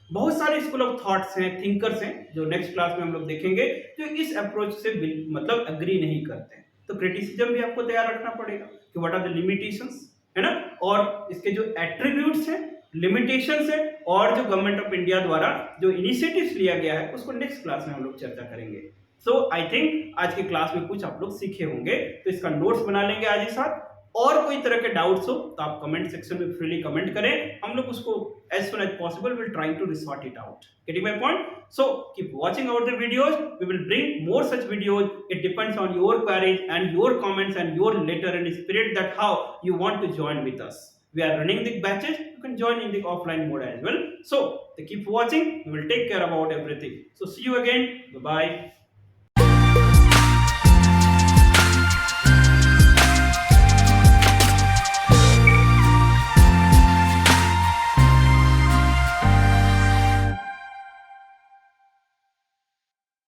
बहुत सारे स्कूल ऑफ थॉट्स हैं, थिंकर्स हैं, जो नेक्स्ट क्लास में हम लोग देखेंगे, जो इस अप्रोच से मतलब एग्री नहीं करते हैं। तो क्रिटिसिज्म भी आपको तैयार रखना पड़ेगा कि व्हाट आर द लिमिटेशंस, है ना, और इसके जो एट्रीब्यूट्स हैं, लिमिटेशंस है, और जो गवर्नमेंट ऑफ इंडिया द्वारा जो इनिशिएटिव्स लिया गया है उसको नेक्स्ट क्लास में हम लोग चर्चा करेंगे। सो आई थिंक आज की क्लास में कुछ आप लोग सीखे होंगे, तो इसका नोट्स बना लेंगे आज ही साथ। और कोई तरह के डाउट्स हो तो आप कमेंट सेक्शन में फ्रीली कमेंट करें, हम लोग उसको as soon as possible will try to resort it out. Getting my point? So keep watching out the videos. We will bring more such videos. It depends on your courage and your comments and your letter and spirit that how you want to join with us. We are running the batches. You can join in the offline mode as well. So keep watching. We will take care about everything. So see you again. Bye bye.